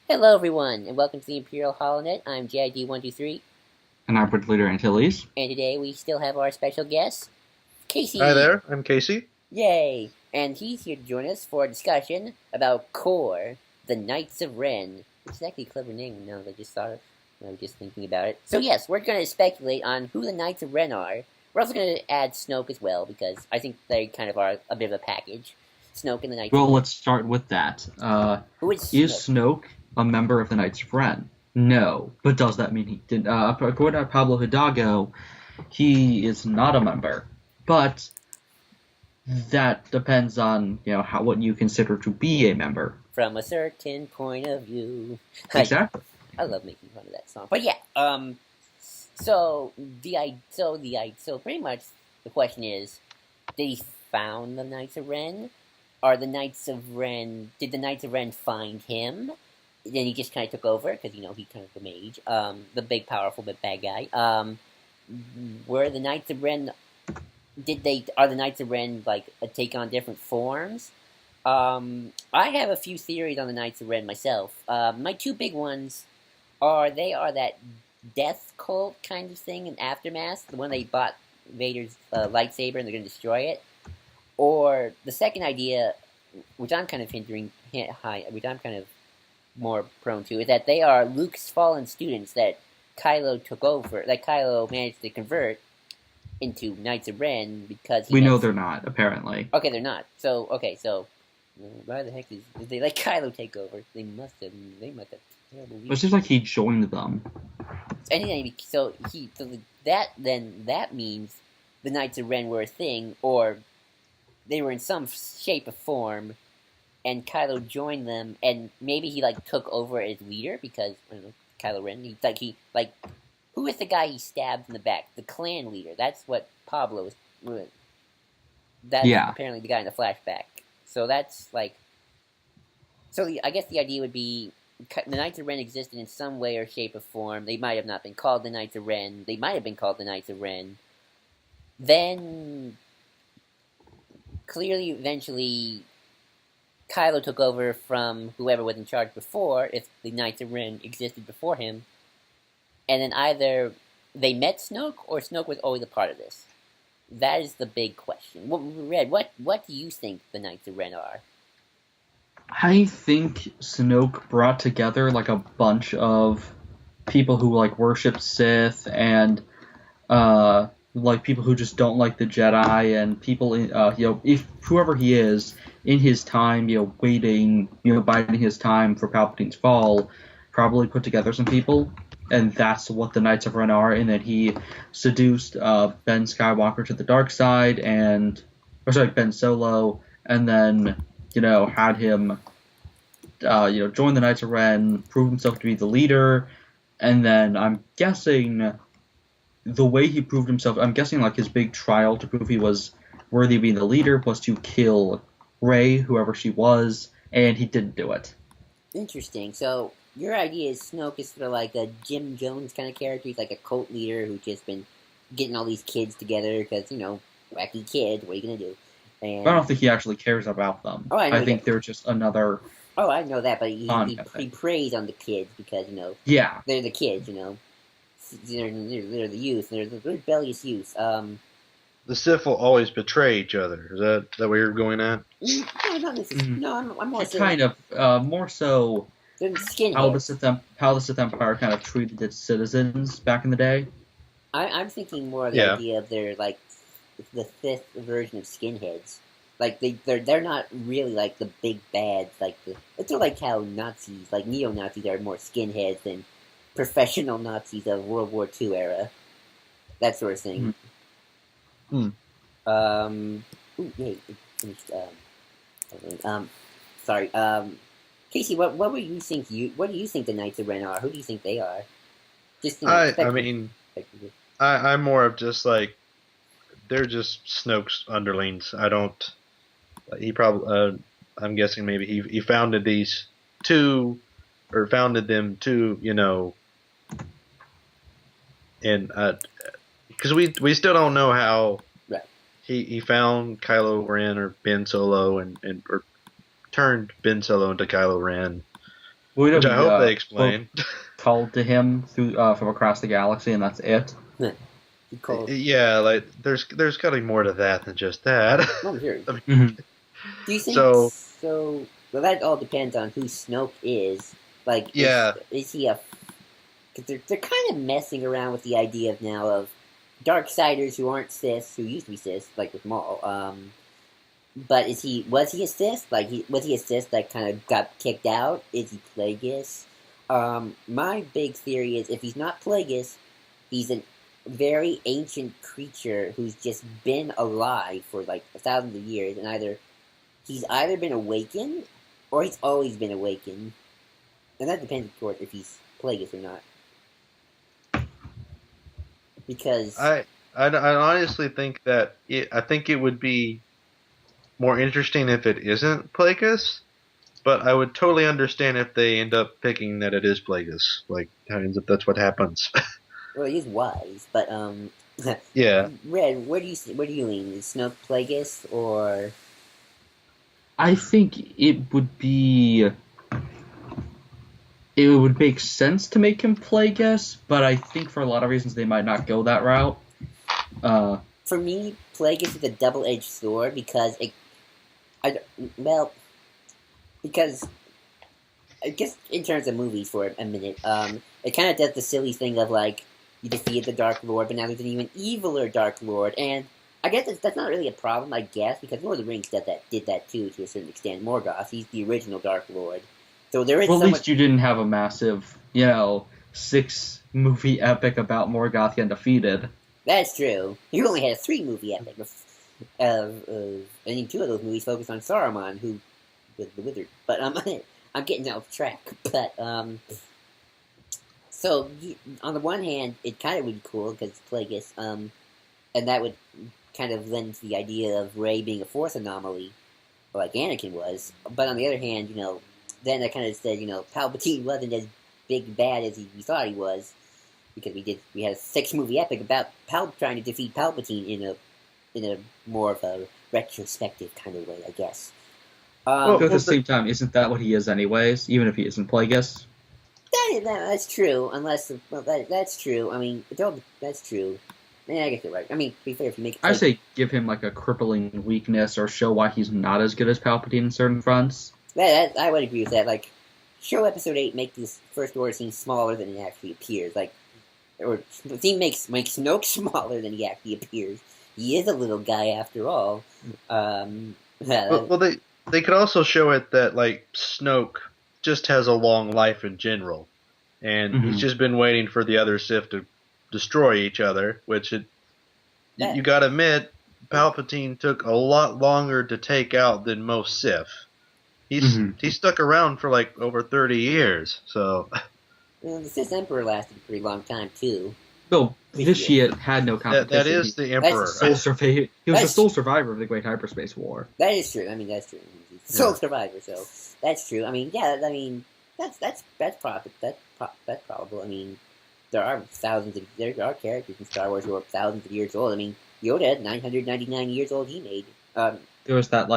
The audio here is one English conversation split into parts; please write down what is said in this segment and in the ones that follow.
Hello, everyone, and welcome to the Imperial HoloNet. I'm JID123, And I'm Bridge Leader Antilles. and today we still have our special guest, Hi Casey. there, I'm Casey. Yay! And he's here to join us for a discussion about Core, the Knights of Ren, which is actually a clever name now that I just thought of when I was just thinking about it. So, yes, we're going to speculate on who the Knights of Ren are. We're also going to add Snoke as well, because I think they kind of are a bit of a package. Snoke and the Knights of Well, Ren. let's start with that. Who is Is Snoke? Snoke a member of the Knights of Ren? No. But does that mean he did? According to Pablo Hidalgo, he is not a member. But that depends on what you consider to be a member. From a certain point of view. Exactly. I love making fun of that song. But yeah, so pretty much the question is, did he found the Knights of Ren? Are the Knights of Ren? Did the Knights of Ren find him? Then he just kind of took over because he kind of the mage, the big powerful but bad guy. Were the Knights of Ren? Are the Knights of Ren like take on different forms? I have a few theories on the Knights of Ren myself. My two big ones they are that death cult kind of thing in Aftermath, the one they bought Vader's lightsaber and they're going to destroy it. Or the second idea, which I'm kind of which I'm kind of more prone to, is that they are Luke's fallen students that Kylo took over, that Kylo managed to convert into Knights of Ren because We know they're not, apparently. Okay, they're not. So why the heck did they let Kylo take over? They must have terrible. It seems like he joined them. That means the Knights of Ren were a thing, or they were in some shape or form, and Kylo joined them, and maybe he took over as leader because I don't know, Kylo Ren. Who is the guy he stabbed in the back? The clan leader. That's what Pablo is. That's apparently the guy in the flashback. So that's I guess the idea would be the Knights of Ren existed in some way or shape or form. They might have not been called the Knights of Ren. They might have been called the Knights of Ren. Then, clearly, eventually, Kylo took over from whoever was in charge before, if the Knights of Ren existed before him. And then either they met Snoke, or Snoke was always a part of this. That is the big question. Red, what do you think the Knights of Ren are? I think Snoke brought together like a bunch of people who worship Sith and people who just don't like the Jedi and people if whoever he is in his time waiting biding his time for Palpatine's fall, probably put together some people, and that's what the Knights of Ren are. And then he seduced Ben Skywalker to the dark side, Ben Solo, and then had him, join the Knights of Ren, prove himself to be the leader, and then I'm guessing the way he proved himself, his big trial to prove he was worthy of being the leader was to kill Rey, whoever she was, and he didn't do it. Interesting. So your idea is Snoke is sort of like a Jim Jones kind of character. He's like a cult leader who's just been getting all these kids together because wacky kids. What are you gonna do? And I don't think he actually cares about them. Oh, I think they're just another. Oh, I know that, but he preys on the kids because yeah, they're the kids. They're the youth. They're the rebellious youth. The Sith will always betray each other. Is that where you're going at? No, not necessarily. No, I'm more so. Kind of more so. They're skinheads. How the Sith Empire kind of treated its citizens back in the day. I'm thinking more of the idea of they're like the Sith version of skinheads. Like they're not really like the big bads. It's sort of like how Nazis, like neo-Nazis, are more skinheads than professional Nazis of World War II era. That sort of thing. Yay, it finished. Sorry. Casey, what do you think the Knights of Ren are? Who do you think they are? I'm more of just they're just Snoke's underlings. I don't. He probably. I'm guessing maybe he founded these two, or founded them two. And because we still don't know how he found Kylo Ren or Ben Solo or turned Ben Solo into Kylo Ren. Well, which I hope they both explain. called to him through from across the galaxy, and that's it. He called. Yeah, like there's got to be more to that than just that. I'm sure. I mean, Mhm. Do you think So- so? Well, that all depends on who Snoke is. Like, Yeah. is he a? Because they're kind of messing around with the idea of now of Darksiders who aren't Siths, who used to be Siths, like with Maul. But was he a Sith? Like, was he a Sith that kind of got kicked out? Is he Plagueis? My big theory is if he's not Plagueis, he's a very ancient creature who's just been alive for like thousands of years, and he's either been awakened or he's always been awakened, and that depends, of course, if he's Plagueis or not. Because I honestly think that I think it would be more interesting if it isn't Plagueis, but I would totally understand if they end up picking that it is Plagueis. Like, if that's what happens. well, he is wise, but Yeah. Red, where do you lean? Is Snoke Plagueis or? I think it would be. It would make sense to make him Plagueis, but I think for a lot of reasons they might not go that route. For me, Plagueis is a double-edged sword because because I guess in terms of movies for a minute, it kind of does the silly thing of like you defeated the Dark Lord, but now there's an even eviler Dark Lord, and I guess that's not really a problem, I guess, because Lord of the Rings did that too to a certain extent. Morgoth, he's the original Dark Lord. So there is well, at least you didn't have a massive, 6-movie epic about Morgoth getting defeated. That's true. You only had a 3-movie epic. And 2 of those movies focused on Saruman, who was the wizard. But I'm getting off track. But so on the one hand, it kind of would be cool because it's Plagueis, and that would kind of lend to the idea of Rey being a Force anomaly, like Anakin was. But on the other hand, then I kind of said, Palpatine wasn't as big bad as we thought he was, because we had a 6-movie epic about trying to defeat Palpatine in a more of a retrospective kind of way, I guess. But at the same time, isn't that what he is anyways, even if he isn't Plagueis? That's true, that's true. I mean, that's true. Yeah, I guess you're right. I mean, to be fair, if you make it... I say give him, a crippling weakness or show why he's not as good as Palpatine in certain fronts. I would agree with that. Like, show Episode 8 make this First Order seem smaller than it actually appears. Or the theme makes Snoke smaller than he actually appears. He is a little guy after all. Well, they could also show it that Snoke just has a long life in general, and he's just been waiting for the other Sith to destroy each other. Which you got to admit, Palpatine took a lot longer to take out than most Sith. He stuck around for over 30 years. So. Well, the Sith Emperor lasted a pretty long time too. No, Vitiate had no competition. That is the Emperor. He was the sole survivor of the Great Hyperspace War. That is true. I mean, that's true. He's the sole survivor, so that's true. I mean, that's probable. I mean, there are characters in Star Wars who are thousands of years old. I mean, Yoda, 999 years old, he made. There was that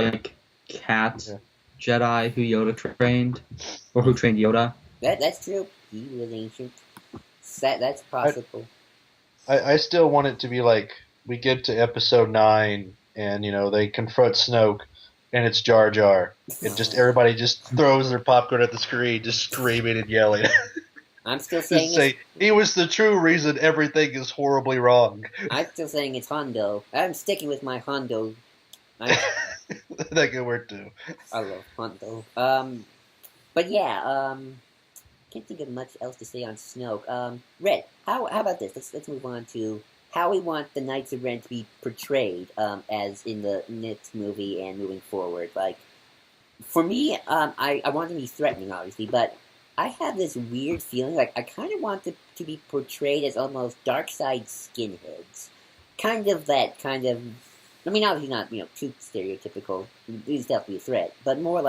cat Jedi who Yoda trained, or who trained Yoda. That's true. He was ancient. That's possible. I still want it to be we get to Episode 9 and they confront Snoke and it's Jar Jar and just everybody just throws their popcorn at the screen, just screaming and yelling. I'm still saying he was the true reason everything is horribly wrong. I'm still saying it's Hondo. I'm sticking with my Hondo. That could work too. I love Hondo. But yeah, can't think of much else to say on Snoke. Red, how about this? Let's move on to how we want the Knights of Ren to be portrayed, as in the next movie and moving forward. For me, I want them to be threatening, obviously, but I have this weird feeling, I kind of want them to be portrayed as almost dark side skinheads. I mean, obviously not, too stereotypical. It's definitely a threat, but more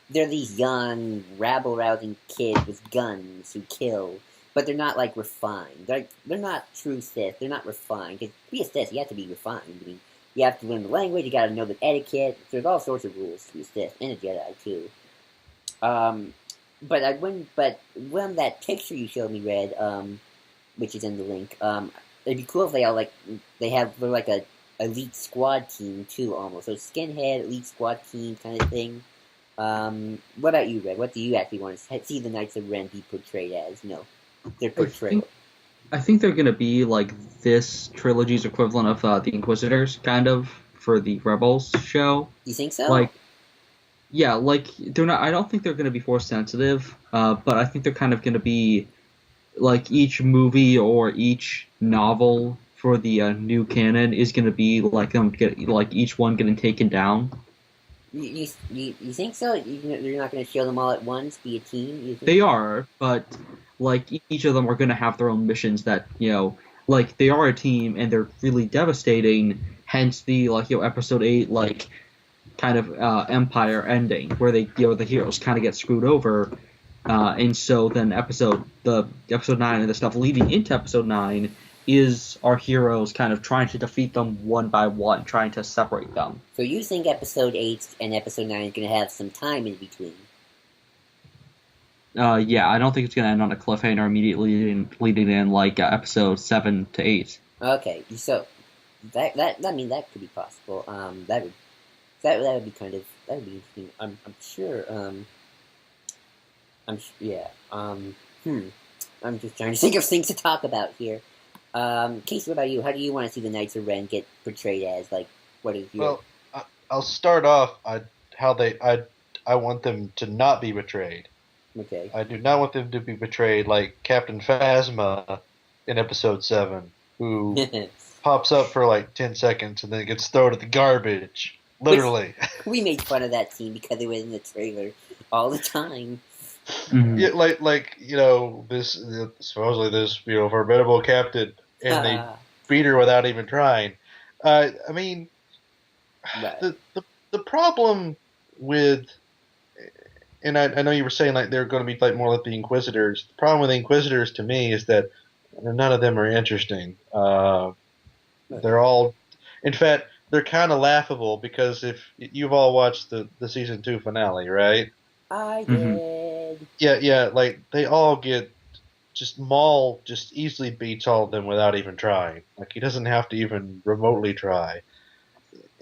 they're these young, rabble-rousing kids with guns who kill, but they're not, refined. They're not true Sith. They're not refined. Because to be a Sith, you have to be refined. I mean, you have to learn the language, you gotta know the etiquette. There's all sorts of rules to be a Sith, and a Jedi, too. but I wouldn't. But when that picture you showed me, Red, which is in the link, it'd be cool if they all like they're like a elite squad team too, almost. So skinhead elite squad team kind of thing. What about you, Red? What do you actually want to see the Knights of Ren be portrayed as? You know, their portrayal. I think they're gonna be like this trilogy's equivalent of the Inquisitors, kind of, for the Rebels show. You think so? Like, yeah, like they're not. I don't think they're gonna be force sensitive, but I think they're kind of gonna be like each movie or each novel for the new canon is gonna be like them get like each one getting taken down. You think so? You're not going to show them all at once, be a team? You think? They are, but like each of them are gonna have their own missions that like they are a team and they're really devastating. Hence the episode 8 kind of Empire ending where the heroes kind of get screwed over, and so then episode 9 and the stuff leading into episode 9 is our heroes kind of trying to defeat them one by one, trying to separate them. So you think episode 8 and episode 9 is going to have some time in between? Yeah, I don't think it's going to end on a cliffhanger immediately leading in episode 7 to 8. Okay, so that could be possible. That would be interesting. I'm sure. Yeah. I'm just trying to think of things to talk about here. Casey, what about you? How do you want to see the Knights of Ren get portrayed as? Like, what is your? Well, I'll start off. I want them to not be betrayed. Okay. I do not want them to be betrayed like Captain Phasma in episode 7, who pops up for like 10 seconds and then gets thrown at the garbage. Literally. We made fun of that scene because it was in the trailer all the time. Mm-hmm. Yeah, this supposedly this formidable captain, and they beat her without even trying. I mean, right. the problem with, and I know you were saying like they're going to be like more like the Inquisitors. The problem with the Inquisitors to me is that none of them are interesting. They're all, in fact, they're kind of laughable because if you've all watched the season 2 finale, right? I did. Mm-hmm. Yeah, like they all get Maul just easily beats all of them without even trying. Like he doesn't have to even remotely try.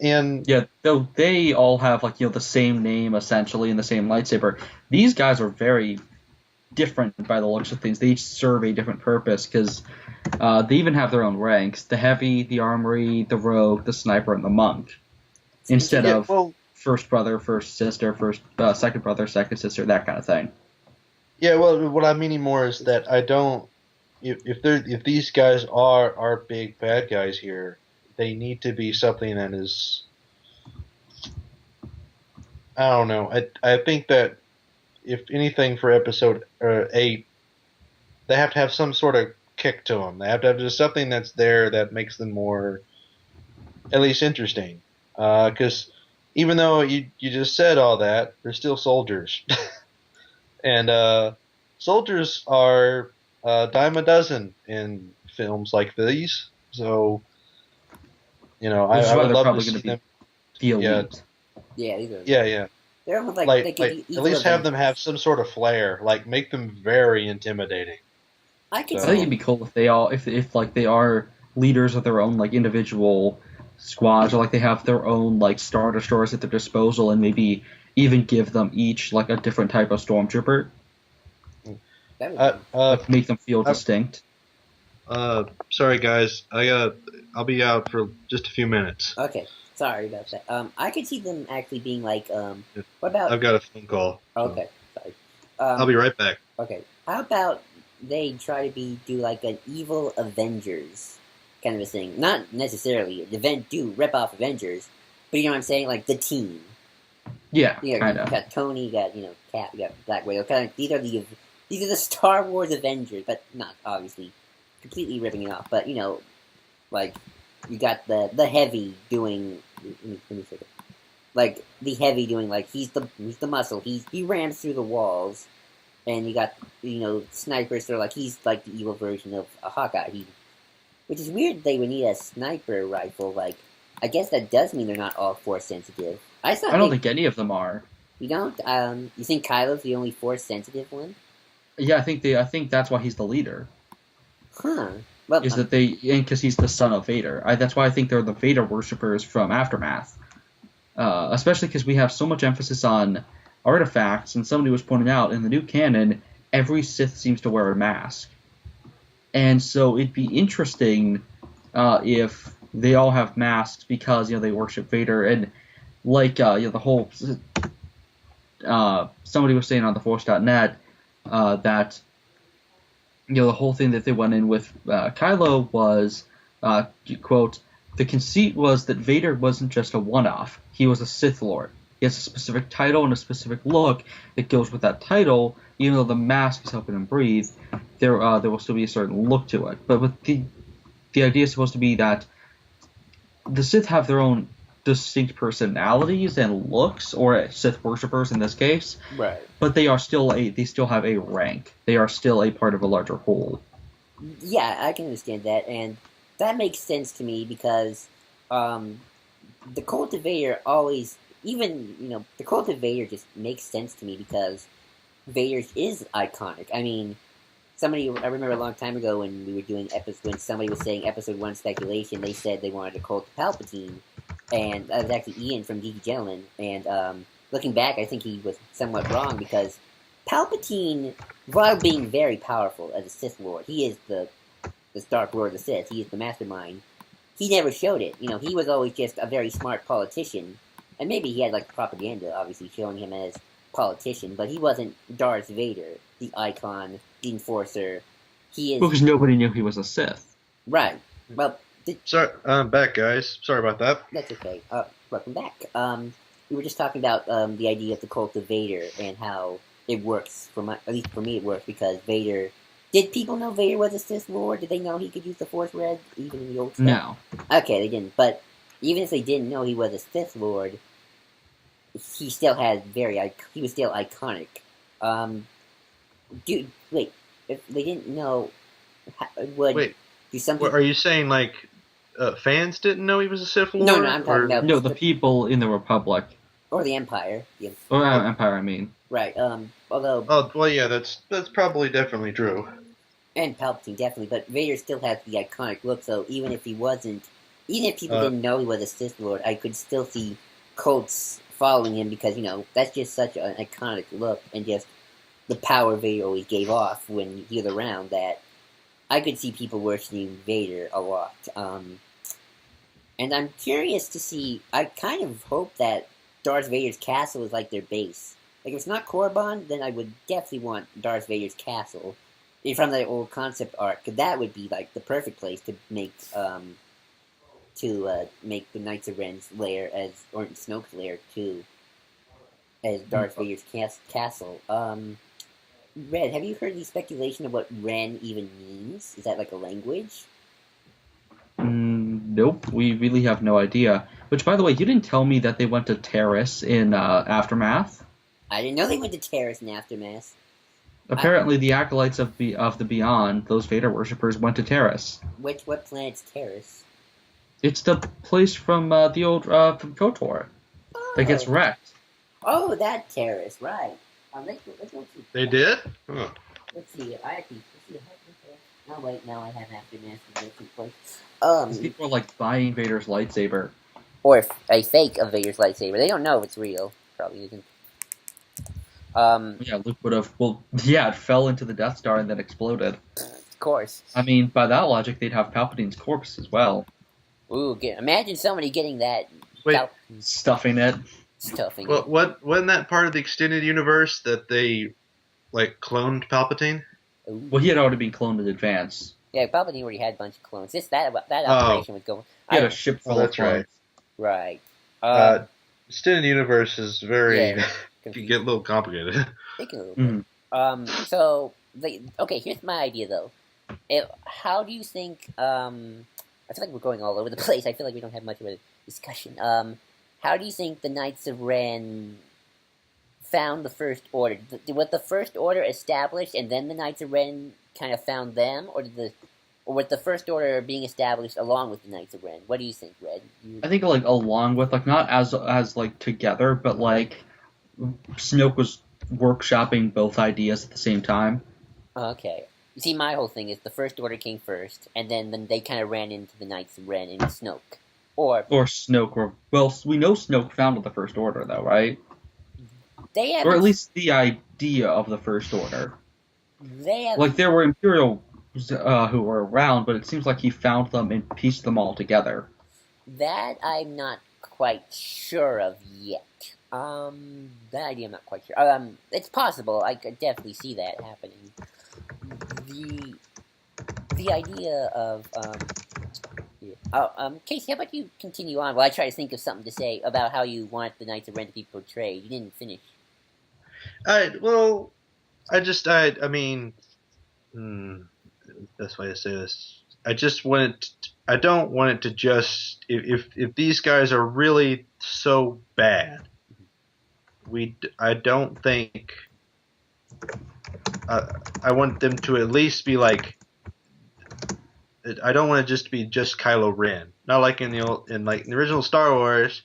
And yeah, though they all have the same name essentially and the same lightsaber. These guys are very different by the looks of things. They each serve a different purpose because they even have their own ranks: the heavy, the armory, the rogue, the sniper, and the monk. Instead of first brother, first sister, second brother, second sister, that kind of thing. Yeah, well, what I'm meaning more is that I don't. If these guys are big bad guys here, they need to be something that is. I don't know. I think that if anything for episode 8, they have to have some sort of kick to them. They have to have just something that's there that makes them more, at least interesting. Because even though you just said all that, they're still soldiers. And soldiers are a dime a dozen in films like these. So, I would love to see them. The elite. Yeah, these are. Yeah. They're almost they could at least have them have some sort of flair. Like make them very intimidating. I think it'd be cool if they all if they are leaders of their own individual squads, or they have their own Star Destroyers at their disposal, and maybe even give them each a different type of stormtrooper. Make them feel distinct. Sorry guys, I'll be out for just a few minutes. Okay, sorry about that. I could see them actually being what about? I've got a phone call. Okay, sorry. I'll be right back. Okay, how about they try to do an evil Avengers kind of a thing? Not necessarily rip off Avengers, but you know what I'm saying, the team. Yeah, kind of. You got Tony, you got Cap, you got Black Widow. Kind of these are the Star Wars Avengers, but not obviously completely ripping it off. But you got the heavy doing. Let me say it. The heavy doing he's the muscle. He rams through the walls, and you got snipers. They're he's the evil version of a Hawkeye. Which is weird. They would need a sniper rifle. I guess that does mean they're not all force sensitive. I don't think any of them are. You don't? You think Kylo's the only Force-sensitive one? Yeah, I think that's why he's the leader. Huh. Well, Is that because he's the son of Vader. That's why I think they're the Vader worshippers from Aftermath. Especially because we have so much emphasis on artifacts, and somebody was pointing out in the new canon, every Sith seems to wear a mask. And so it'd be interesting if they all have masks because they worship Vader, and the whole somebody was saying on theforce.net that the whole thing that they went in with Kylo was quote, the conceit was that Vader wasn't just a one-off, he was a Sith Lord. He has a specific title and a specific look that goes with that title. Even though the mask is helping him breathe, there will still be a certain look to it. But with the idea is supposed to be that the Sith have their own distinct personalities and looks, or Sith worshippers in this case. right. But they still have a rank. They are still a part of a larger whole. Yeah, I can understand that, and that makes sense to me because the Cult of Vader always, the Cult of Vader just makes sense to me because Vader is iconic. I mean, I remember a long time ago when we were doing when somebody was saying Episode 1 speculation, they said they wanted a Cult of Palpatine, and that was actually Ian from Geeky Gentleman, and looking back, I think he was somewhat wrong because Palpatine, while being very powerful as a Sith Lord, he is the Dark Lord of the Sith, he is the mastermind, he never showed it. He was always just a very smart politician, and maybe he had propaganda, obviously, showing him as politician, but he wasn't Darth Vader, the icon, the enforcer. He is... Because nobody knew he was a Sith. Right. Well... Sorry, I'm back, guys. Sorry about that. That's okay. Welcome back. We were just talking about the idea of the Cult of Vader and how it works, at least for me it works, because Vader... Did people know Vader was a Sith Lord? Did they know he could use the Force Red, even in the old stuff? No. Okay, they didn't. But even if they didn't know he was a Sith Lord, he still had he was still iconic. Wait, if they didn't know, Are you saying fans didn't know he was a Sith Lord? No, I'm talking about... No, the people in the Republic. Or the Empire. Or Empire, I mean. Right, although... Oh, well, yeah, that's probably definitely true. And Palpatine, definitely, but Vader still has the iconic look, so even if people didn't know he was a Sith Lord, I could still see cults following him because, that's just such an iconic look, and just the power Vader always gave off when he was around, that I could see people worshiping Vader a lot. And I'm curious to see, I kind of hope that Darth Vader's castle is like their base. If it's not Korriban, then I would definitely want Darth Vader's castle from the old concept art, because that would be the perfect place to make the Knights of Ren's lair or Snoke's lair too, as Darth Vader's castle. Red, have you heard the speculation of what Ren even means? Is that a language? Nope, we really have no idea. Which, by the way, you didn't tell me that they went to Terrace in Aftermath. I didn't know they went to Terrace in Aftermath. Apparently, the acolytes of the Beyond, those Vader worshippers, went to Terrace. What planet's Terrace? It's the place from the old from KOTOR that gets wrecked. Oh, that Terrace, right? Let's go see. They did? Huh. Let's see. Oh wait, now I have Aftermath in different place. These people are buying Vader's lightsaber. Or a fake of Vader's lightsaber. They don't know if it's real. Probably isn't. Yeah, Luke would have. Well, yeah, it fell into the Death Star and then exploded. Of course. I mean, by that logic, they'd have Palpatine's corpse as well. Ooh, imagine somebody getting that. Wait. Stuffing it. Well, wasn't that part of the extended universe that they cloned Palpatine? Ooh. Well, he had already been cloned in advance. Yeah, Palpatine already had a bunch of clones. That operation was going. He had a ship full of clones. Right. Extended universe is very. Yeah, it can get a little complicated. It can a little bit. So okay, here's my idea though. How do you think? I feel like we're going all over the place. I feel like we don't have much of a discussion. How do you think the Knights of Ren found the First Order? Was the First Order established and then the Knights of Ren kind of found them, or was the First Order being established along with the Knights of Ren? What do you think, Red? I think along with not as together, but Snoke was workshopping both ideas at the same time. Okay. You see, my whole thing is the First Order came first, and then they kind of ran into the Knights of Ren and Snoke. Or Snoke, well, we know Snoke founded the First Order, though, right? they Or at haven't. least the idea of the First Order. They have. Like, there were Imperials who were around, but it seems like he found them and pieced them all together. That I'm not quite sure of yet. That idea I'm not quite sure. It's possible. I could definitely see that happening. The idea of yeah. Casey, how about you continue on while I try to think of something to say about how you want the Knights of Ren to be portrayed? You didn't finish. I mean, best way to say this. I don't want it to just. If these guys are really so bad, I don't think. I want them to at least be like. I don't want it just to be just Kylo Ren. Not like in the original Star Wars,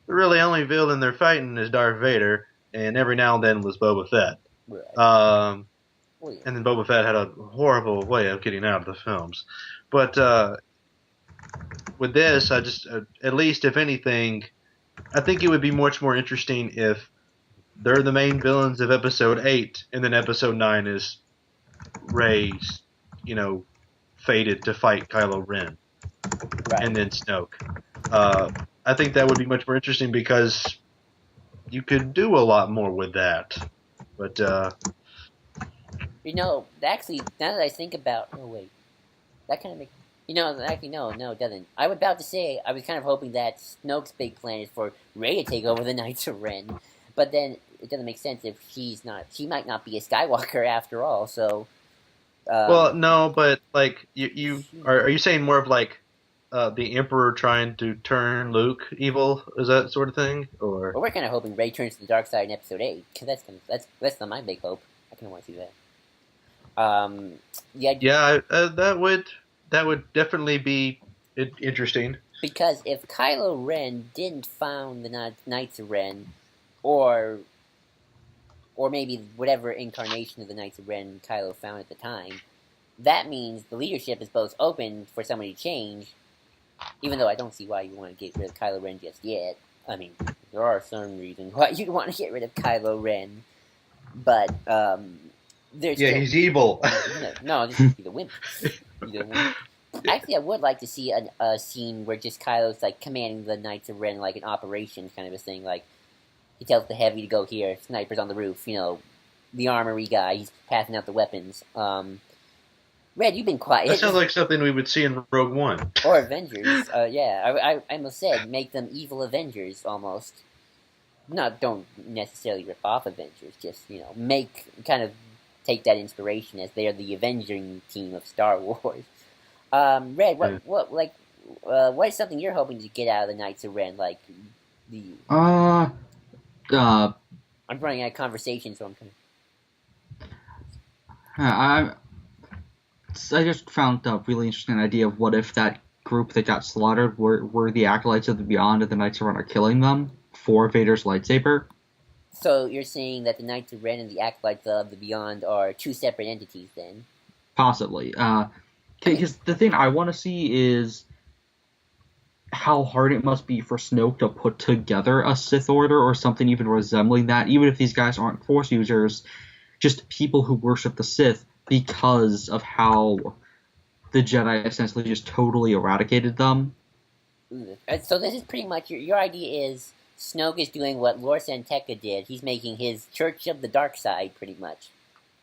the really only villain they're fighting is Darth Vader, and every now and then was Boba Fett. Right. And then Boba Fett had a horrible way of getting out of the films. But with this, I just at least if anything, I think it would be much more interesting if they're the main villains of Episode 8, and then Episode 9 is Rey's, fated to fight Kylo Ren, Right. and then Snoke. I think that would be much more interesting because you could do a lot more with that. But actually, now that I think about, that kind of makes. Actually, no, it doesn't. I was about to say I was kind of hoping that Snoke's big plan is for Rey to take over the Knights of Ren, but then it doesn't make sense if she's not. She might not be a Skywalker after all. So. Well, no, but like you are you saying more of like the Emperor trying to turn Luke evil? Is that sort of thing, or? Well, we're kind of hoping Rey turns to the dark side in Episode 8, because that's not my big hope. I kind of want to see that. Yeah, that would definitely be interesting. Because if Kylo Ren didn't found the Knights of Ren, or maybe whatever incarnation of the Knights of Ren Kylo found at the time, that means the leadership is both open for somebody to change, even though I don't see why you want to get rid of Kylo Ren just yet. I mean, there are some reasons why you'd want to get rid of Kylo Ren, but there's he's evil. No, just he's a wimp. Actually, I would like to see a scene where just Kylo's like commanding the Knights of Ren like an operation kind of a thing, like he tells the heavy to go here, snipers on the roof, the armory guy, he's passing out the weapons. Red, you've been quiet. That sounds like something we would see in Rogue One. Or Avengers. Yeah, I almost said make them evil Avengers, almost. Don't necessarily rip off Avengers, just, take that inspiration as they're the avenging team of Star Wars. Red, what is something you're hoping to get out of the Knights of Ren? Like, I'm running out of conversation, so I'm kind of... I just found a really interesting idea of what if that group that got slaughtered were the Acolytes of the Beyond and the Knights of Ren are killing them for Vader's lightsaber. So you're saying that the Knights of Ren and the Acolytes of the Beyond are two separate entities, then? Possibly. Because the thing I want to see is how hard it must be for Snoke to put together a Sith Order or something even resembling that, even if these guys aren't Force users, just people who worship the Sith, because of how the Jedi essentially just totally eradicated them. So this is pretty much, your idea is Snoke is doing what Lor San Tekka did. He's making his Church of the Dark Side, pretty much,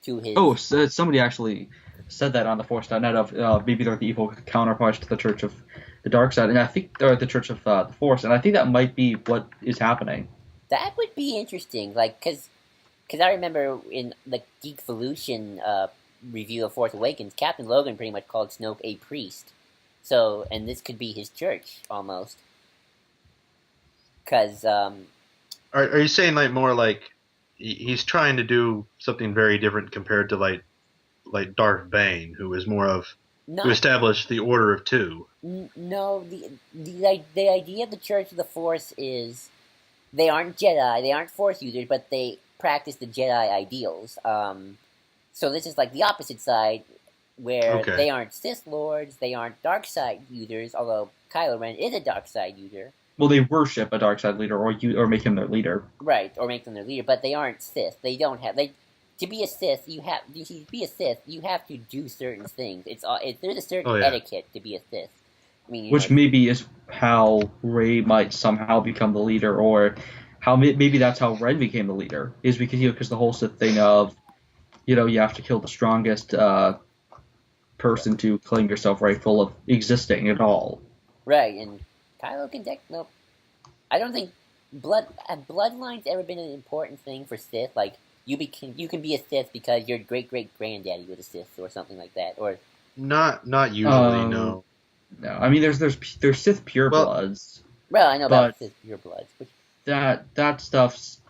to his... Oh, so somebody actually said that on the Force.net of maybe they're the evil counterparts to the Church of the Dark Side, and I think they're the Church of the Force, and I think that might be what is happening. That would be interesting, because I remember in the Geekvolution review of Force Awakens, Captain Logan pretty much called Snoke a priest. So, and this could be his church, almost. Because, Are you saying, more like, he's trying to do something very different compared to, like Darth Bane, who is more of, to establish the Order of Two? No, the idea of the Church of the Force is they aren't Jedi, they aren't Force users, but they practice the Jedi ideals. So this is like the opposite side, where Okay. they aren't Sith Lords, they aren't dark side users, although Kylo Ren is a dark side user. Well, they worship a dark side leader, or make him their leader. Right, or make them their leader, but they aren't Sith. They don't have to be a Sith. You have to do certain things. There's a certain etiquette to be a Sith. I mean, Which maybe is how Rey might somehow become the leader, or how maybe that's how Ren became the leader, is because the whole Sith thing of, you have to kill the strongest person to claim yourself rightful of existing at all. Right, and Kylo can no. I don't think bloodline's ever been an important thing for Sith. Like you can be a Sith because your great granddaddy was a Sith or something like that, or not usually. No. No, I mean there's Sith purebloods. Well, I know about Sith purebloods, but that stuff's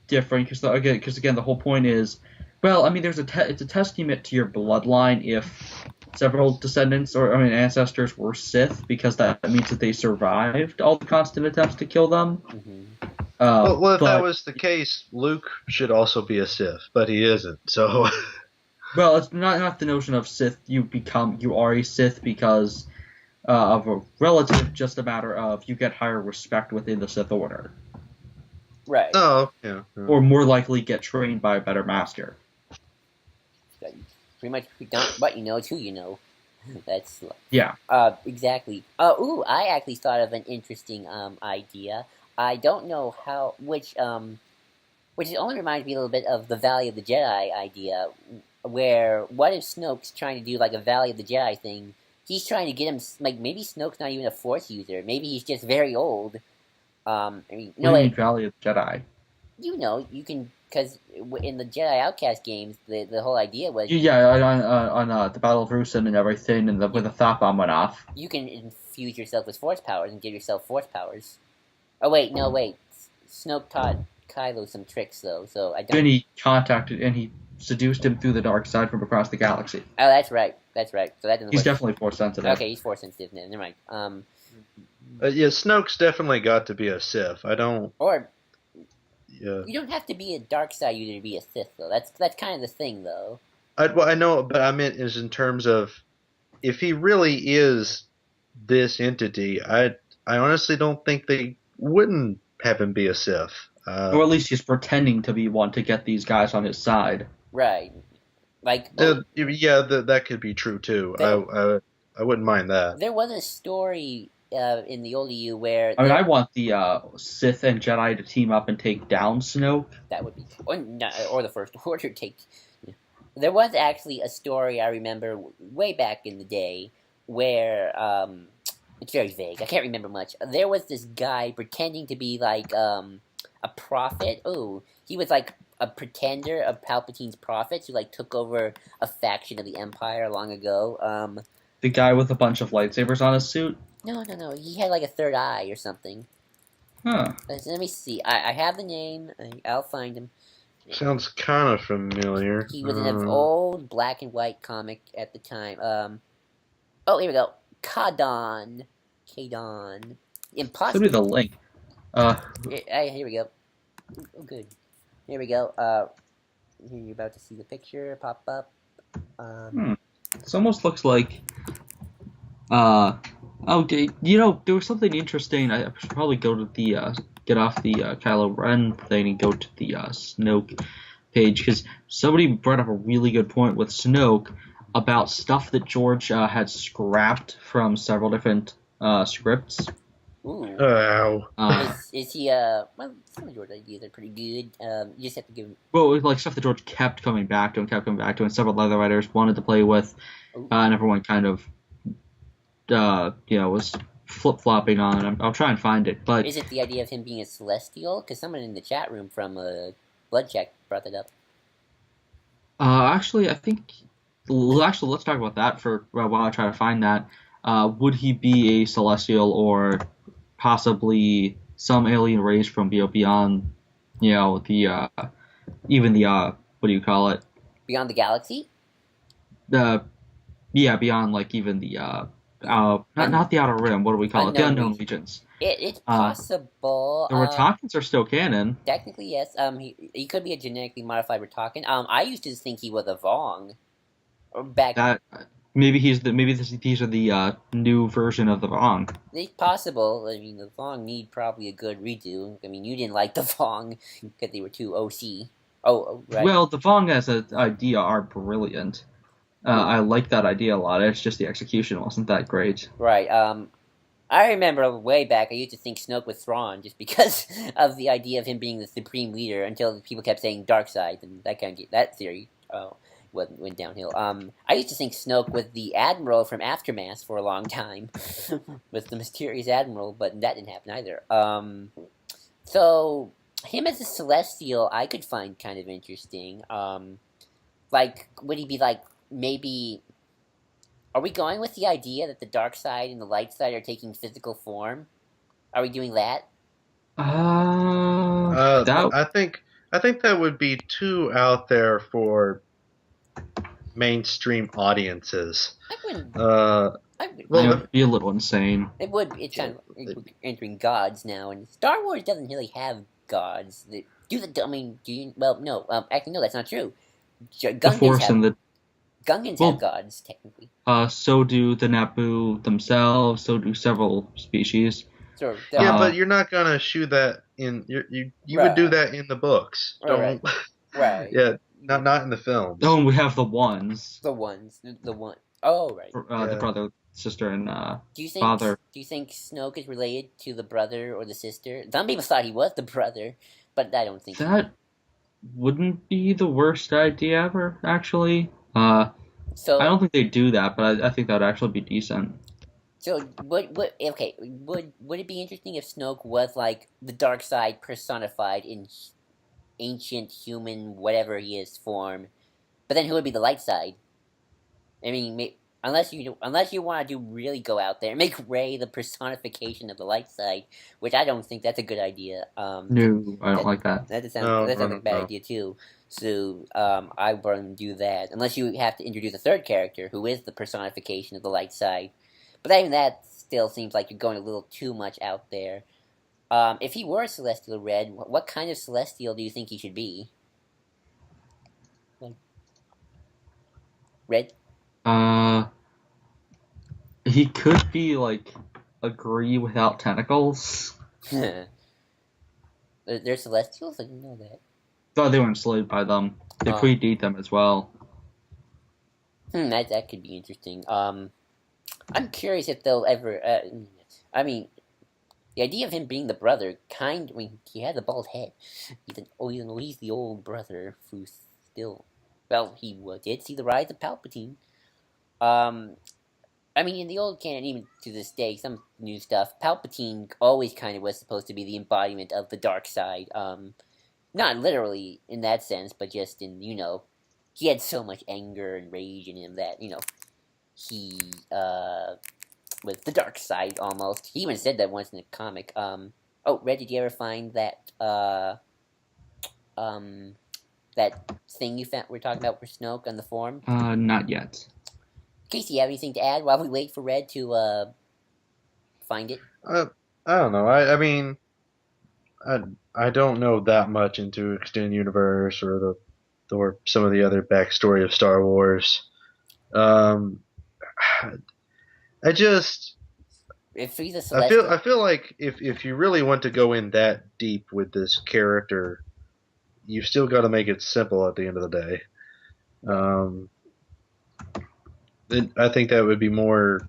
different because again the whole point is, well, I mean it's a testament to your bloodline if several descendants ancestors were Sith, because that means that they survived all the constant attempts to kill them. Mm-hmm. Well, if that was the case, Luke should also be a Sith, but he isn't. So. Well, it's not the notion of Sith. You are a Sith because of a relative. Just a matter of you get higher respect within the Sith Order. Right. Oh, yeah. Or more likely get trained by a better master. Pretty much, what you know is who you know. That's yeah. Exactly. I actually thought of an interesting idea. I don't know which only reminds me a little bit of the Valley of the Jedi idea. Where what if Snoke's trying to do like a Valley of the Jedi thing? He's trying to get him maybe Snoke's not even a Force user. Maybe he's just very old. Valley of the Jedi. You can because in the Jedi Outcast games, the whole idea was on the Battle of Rusin and everything, and when the thought bomb went off, you can infuse yourself with Force powers and give yourself Force powers. Oh wait, Snoke taught Kylo some tricks though, so I don't. Then he seduced him through the dark side from across the galaxy. Oh, that's right. So that doesn't. He's definitely Force sensitive. Okay, he's Force sensitive. Never mind. Yeah, Snoke's definitely got to be a Sith. I don't. Or. Yeah. You don't have to be a dark side user to be a Sith, though. That's kind of the thing, though. I know, but I meant is in terms of if he really is this entity, I honestly don't think they wouldn't have him be a Sith. Or at least he's pretending to be one to get these guys on his side. Right. Like that could be true too. I wouldn't mind that. There was a story in the old EU where I want the Sith and Jedi to team up and take down Snoke. That would be or the First Order take. There was actually a story I remember way back in the day where it's very vague. I can't remember much. There was this guy pretending to be like a prophet. Oh, he was like a pretender of Palpatine's prophets who like took over a faction of the Empire long ago. The guy with a bunch of lightsabers on his suit? No. He had like a third eye or something. Huh. Let me see. I have the name. I'll find him. Sounds kind of familiar. He was in an old black and white comic at the time. Oh, here we go. Kadon. Impossible. Send me the link. Here we go. Oh, good. Here we go. Here you're about to see the picture pop up. This almost looks like. Okay, there was something interesting. I should probably go to the get off the Kylo Ren thing and go to the Snoke page, because somebody brought up a really good point with Snoke about stuff that George had scrapped from several different scripts. Ooh. Oh. Is he well, some of George's ideas are pretty good. You just have to give him. Well, like stuff that George kept coming back to, and several other writers wanted to play with, and everyone kind of, was flip-flopping on. I'll try and find it, but is it the idea of him being a Celestial? Because someone in the chat room from Bloodcheck brought that up. Actually, I think. Let's talk about that for while I try to find that. Would he be a Celestial or possibly some alien race from beyond, the even the what do you call it? Beyond the galaxy? Beyond like even the not the Outer Rim. What do we call it? The Unknown Regions. It's Uh, possible. the Ratakans are still canon. Technically, yes. He could be a genetically modified Ratakan. I used to think he was a Vong. Or back, That maybe these are the new version of the Vong. it's possible. I mean, the Vong need probably a good redo. I mean, you didn't like the Vong because they were too OC. Right. Well, the Vong as an idea are brilliant. I like that idea a lot. It's just the execution wasn't that great. Right. I remember way back, I used to think Snoke was Thrawn just because of the idea of him being the supreme leader until people kept saying dark side, and that theory went downhill. I used to think Snoke was the admiral from Aftermath for a long time, was the mysterious admiral, but that didn't happen either. So him as a celestial, I could find kind of interesting. Like, would he be like maybe? Are we going with the idea that the dark side and the light side are taking physical form? Are we doing that? That I think that would be too out there for mainstream audiences. I wouldn't. I would. Well, would be a little insane. It would. It's kind of entering gods now, and Star Wars doesn't really have gods. I mean, do you? Well, no. Actually, no, that's not true. The Force and the Gungans have gods technically. So do the Naboo themselves. So do several species. So, yeah, but you're not gonna shoot that in. You would do that in the books. Right. Don't. Right. Yeah, not in the films. Oh, and we have the ones. The one. Oh, right. The brother, sister, and do you think, father. Do you think Snoke is related to the brother or the sister? Some people thought he was the brother, but I don't think that wouldn't be the worst idea ever. Actually, so I don't think they do that, but I think that would actually be decent. So would it be interesting if Snoke was like the dark side personified in ancient human whatever he is form, but then who would be the light side? I mean, unless you want to really go out there and make Rey the personification of the light side, which I don't think that's a good idea. No, I don't like that. That sounds like a bad idea too. So I wouldn't do that unless you have to introduce a third character who is the personification of the light side. But even that still seems like you're going a little too much out there. If he were a Celestial Red, what kind of Celestial do you think he should be? Red? He could be like a Gree without tentacles. They're Celestials? I didn't know that. Thought they were enslaved by them. They predate them as well. That could be interesting. I'm curious if they'll ever. I mean, the idea of him being the brother, he has a bald head. He's the old brother who still. Well, he did see the rise of Palpatine. I mean, in the old canon, even to this day, some new stuff, Palpatine always kind of was supposed to be the embodiment of the dark side. Not literally in that sense, but just in, he had so much anger and rage in him that, he was the dark side almost. He even said that once in a comic. Red, did you ever find that that thing you found we're talking about for Snoke on the forum? Not yet. Casey, you have anything to add while we wait for Red to find it? I don't know. I mean, I don't know that much into Extended Universe or some of the other backstory of Star Wars. I just if he's a Celestial, I feel like if you really want to go in that deep with this character, you've still got to make it simple at the end of the day. I think that would be more.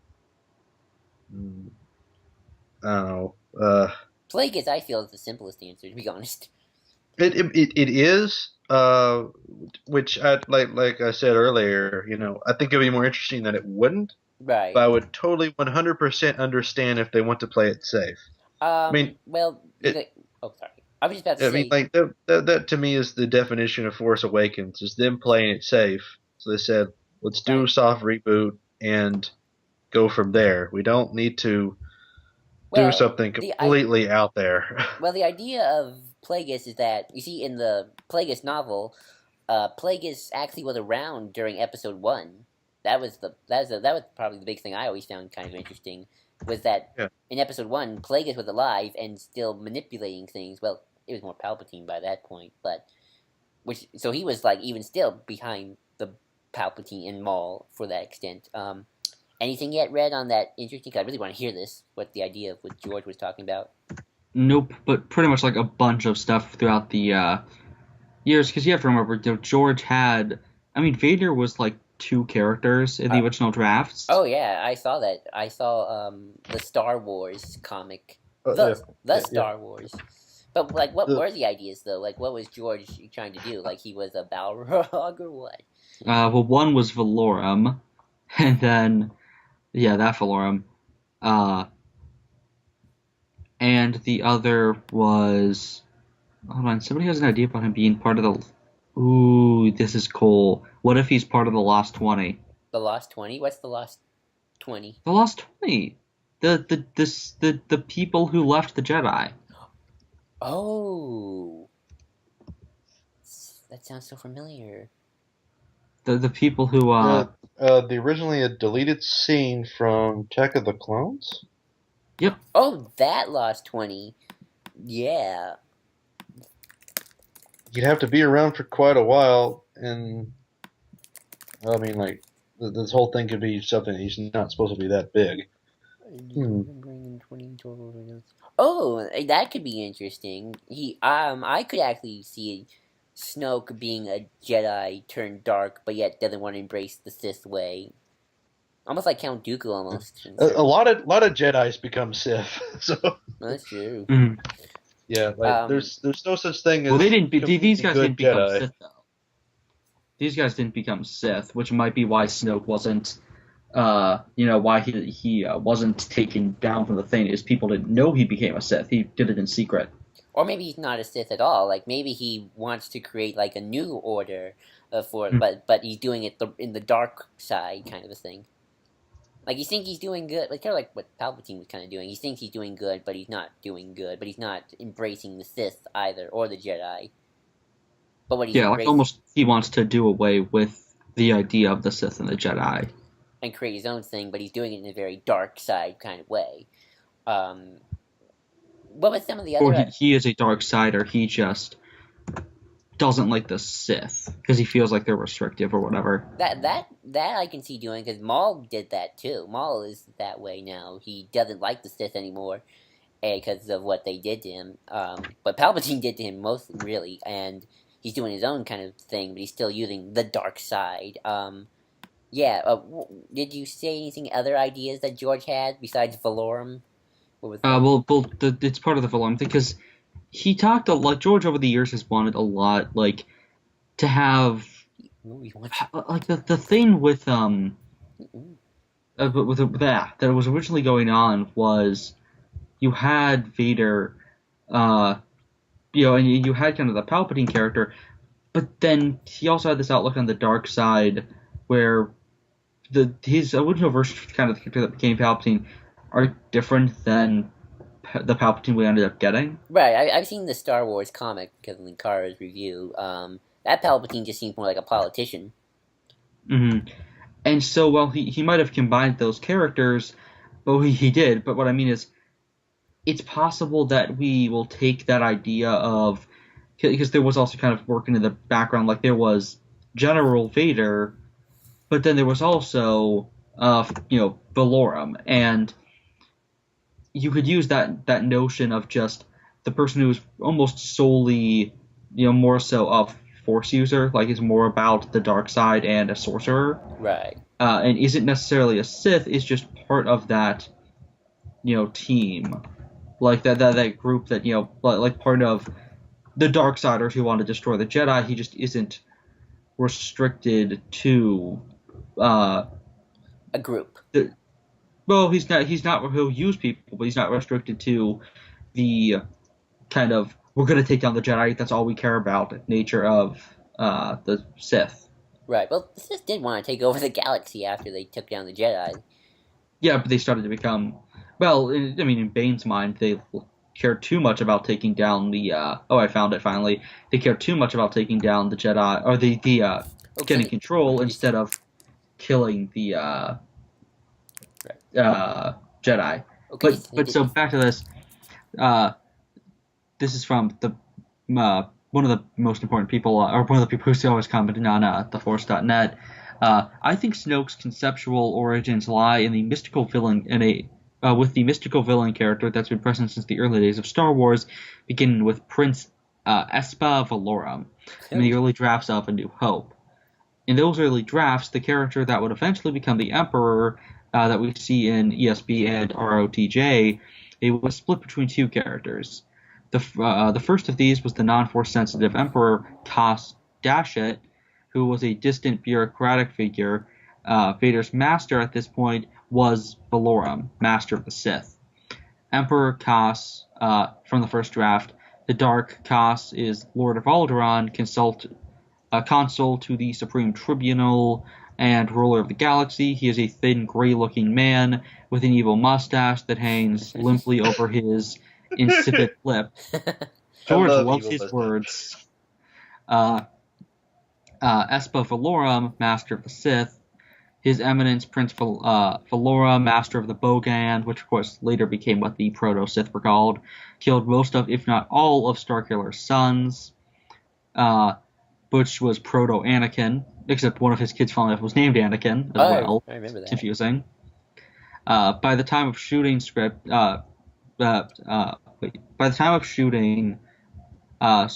I don't know. Plagueis, I feel, is the simplest answer, to be honest. It is. Which like I said earlier, I think it'd be more interesting than it wouldn't. Right. But I would totally 100% understand if they want to play it safe. I mean, sorry. I was just about to say. I mean, like that to me is the definition of Force Awakens, is them playing it safe. So they said, let's do a soft reboot and go from there. We don't need to do something completely out there. Well, the idea of Plagueis is that, you see, in the Plagueis novel, Plagueis actually was around during Episode 1. That was probably the big thing I always found kind of interesting. was that Yeah. in episode 1, Plagueis was alive and still manipulating things. Well, it was more Palpatine by that point, but so he was like even still behind the Palpatine and Maul for that extent. Anything yet read on that interesting? 'Cause I really want to hear this. What the idea of what George was talking about? Nope, but pretty much like a bunch of stuff throughout the years, because you have to remember, George had. I mean, Vader was like 2 characters in the original drafts. Oh yeah, I saw that. I saw the Star Wars comic, Yeah. the Star Wars. But like, what The- were the ideas though? Like, what was George trying to do? Like, he was a Balrog or what? Well, one was Valorum, and then that Valorum, and the other was. Hold on, somebody has an idea about him being part of the. Ooh, this is cool. What if he's part of the Lost 20? The Lost 20? What's the Lost 20? The Lost 20. The people who left the Jedi. Oh, that sounds so familiar. The people who the originally a deleted scene from Attack of the Clones. Yep. Oh, that Lost 20. Yeah. You'd have to be around for quite a while, and I mean, like this whole thing could be something. He's not supposed to be that big. Oh, that could be interesting. I could actually see Snoke being a Jedi turned dark, but yet doesn't want to embrace the Sith way. Almost like Count Dooku, almost. A lot of Jedi's become Sith, so That's true. Mhm. yeah, like there's no such thing as. Well, they didn't. These guys good didn't become Jedi. Sith though. These guys didn't become Sith, which might be why Snoke wasn't. Why he wasn't taken down from the thing is people didn't know he became a Sith. He did it in secret. Or maybe he's not a Sith at all. Like, maybe he wants to create like a new order but he's doing it in the dark side kind of a thing. Like, you think he's doing good, like kind of like what Palpatine was kind of doing. He thinks he's doing good, but he's not doing good. But he's not embracing the Sith either, or the Jedi. But what he's like almost he wants to do away with the idea of the Sith and the Jedi and create his own thing, but he's doing it in a very dark side kind of way. What was some of the other? Or he is a dark sider. He just doesn't like the Sith because he feels like they're restrictive or whatever. That I can see doing, because Maul did that too. Maul is that way now. He doesn't like the Sith anymore because of what they did to him. But Palpatine did to him most really, and he's doing his own kind of thing, but he's still using the dark side. Did you say anything other ideas that George had besides Valorum? It's part of the Valorum thing because he talked a lot. George over the years has wanted a lot, like to have like the thing with that was originally going on was you had Vader, and you had kind of the Palpatine character, but then he also had this outlook on the dark side where his original version, kind of the character that became Palpatine, are different than the Palpatine we ended up getting. Right, I've seen the Star Wars comic because of Linkara's review. That Palpatine just seems more like a politician. Mm-hmm. And so, well, he might have combined those characters, but he did. But what I mean is, it's possible that we will take that idea of, because there was also kind of working in the background, like there was General Vader, but then there was also, Valorum, and you could use that notion of just the person who is almost solely, more so a Force user, like is more about the dark side and a sorcerer. Right. And isn't necessarily a Sith, is just part of that, team. Like that group that, like part of the Darksiders who want to destroy the Jedi. He just isn't restricted to a group. He's not. He'll use people, but he's not restricted to the kind of we're going to take down the Jedi. That's all we care about. Nature of the Sith. Right. Well, the Sith did want to take over the galaxy after they took down the Jedi. Yeah, but they started to become. Well, in Bane's mind, they cared too much about taking down the. I found it finally. They cared too much about taking down the Jedi, or getting control instead of killing the Jedi. Okay, But so back to this. This is from the one of the most important people, or one of the people who's always commenting on theforce.net. I think Snoke's conceptual origins lie in the mystical villain with the mystical villain character that's been present since the early days of Star Wars, beginning with Prince Espa Valorum in the early drafts of A New Hope. In those early drafts, the character that would eventually become the Emperor that we see in ESB and ROTJ, it was split between two characters. The first of these was the non-force sensitive Emperor Kas Dashet, who was a distant bureaucratic figure. Vader's master at this point was Valorum, Master of the Sith. Emperor Kas, from the first draft, the Dark Kas is Lord of Alderaan, consul to the Supreme Tribunal, and ruler of the galaxy. He is a thin, gray-looking man with an evil mustache that hangs limply over his insipid lip. George loves his words. Espa Valorum, Master of the Sith. His Eminence Prince Valorum, Master of the Bogan, which of course later became what the Proto-Sith were called, killed most of, if not all, of Starkiller's sons. Butch was Proto-Anakin, except one of his kids finally was named Anakin as well. I remember that. Confusing. By the time of shooting and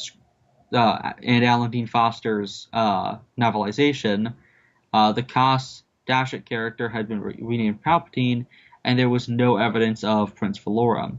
Alan Dean Foster's novelization, the Kas Dashet character had been renamed Palpatine, and there was no evidence of Prince Valorum.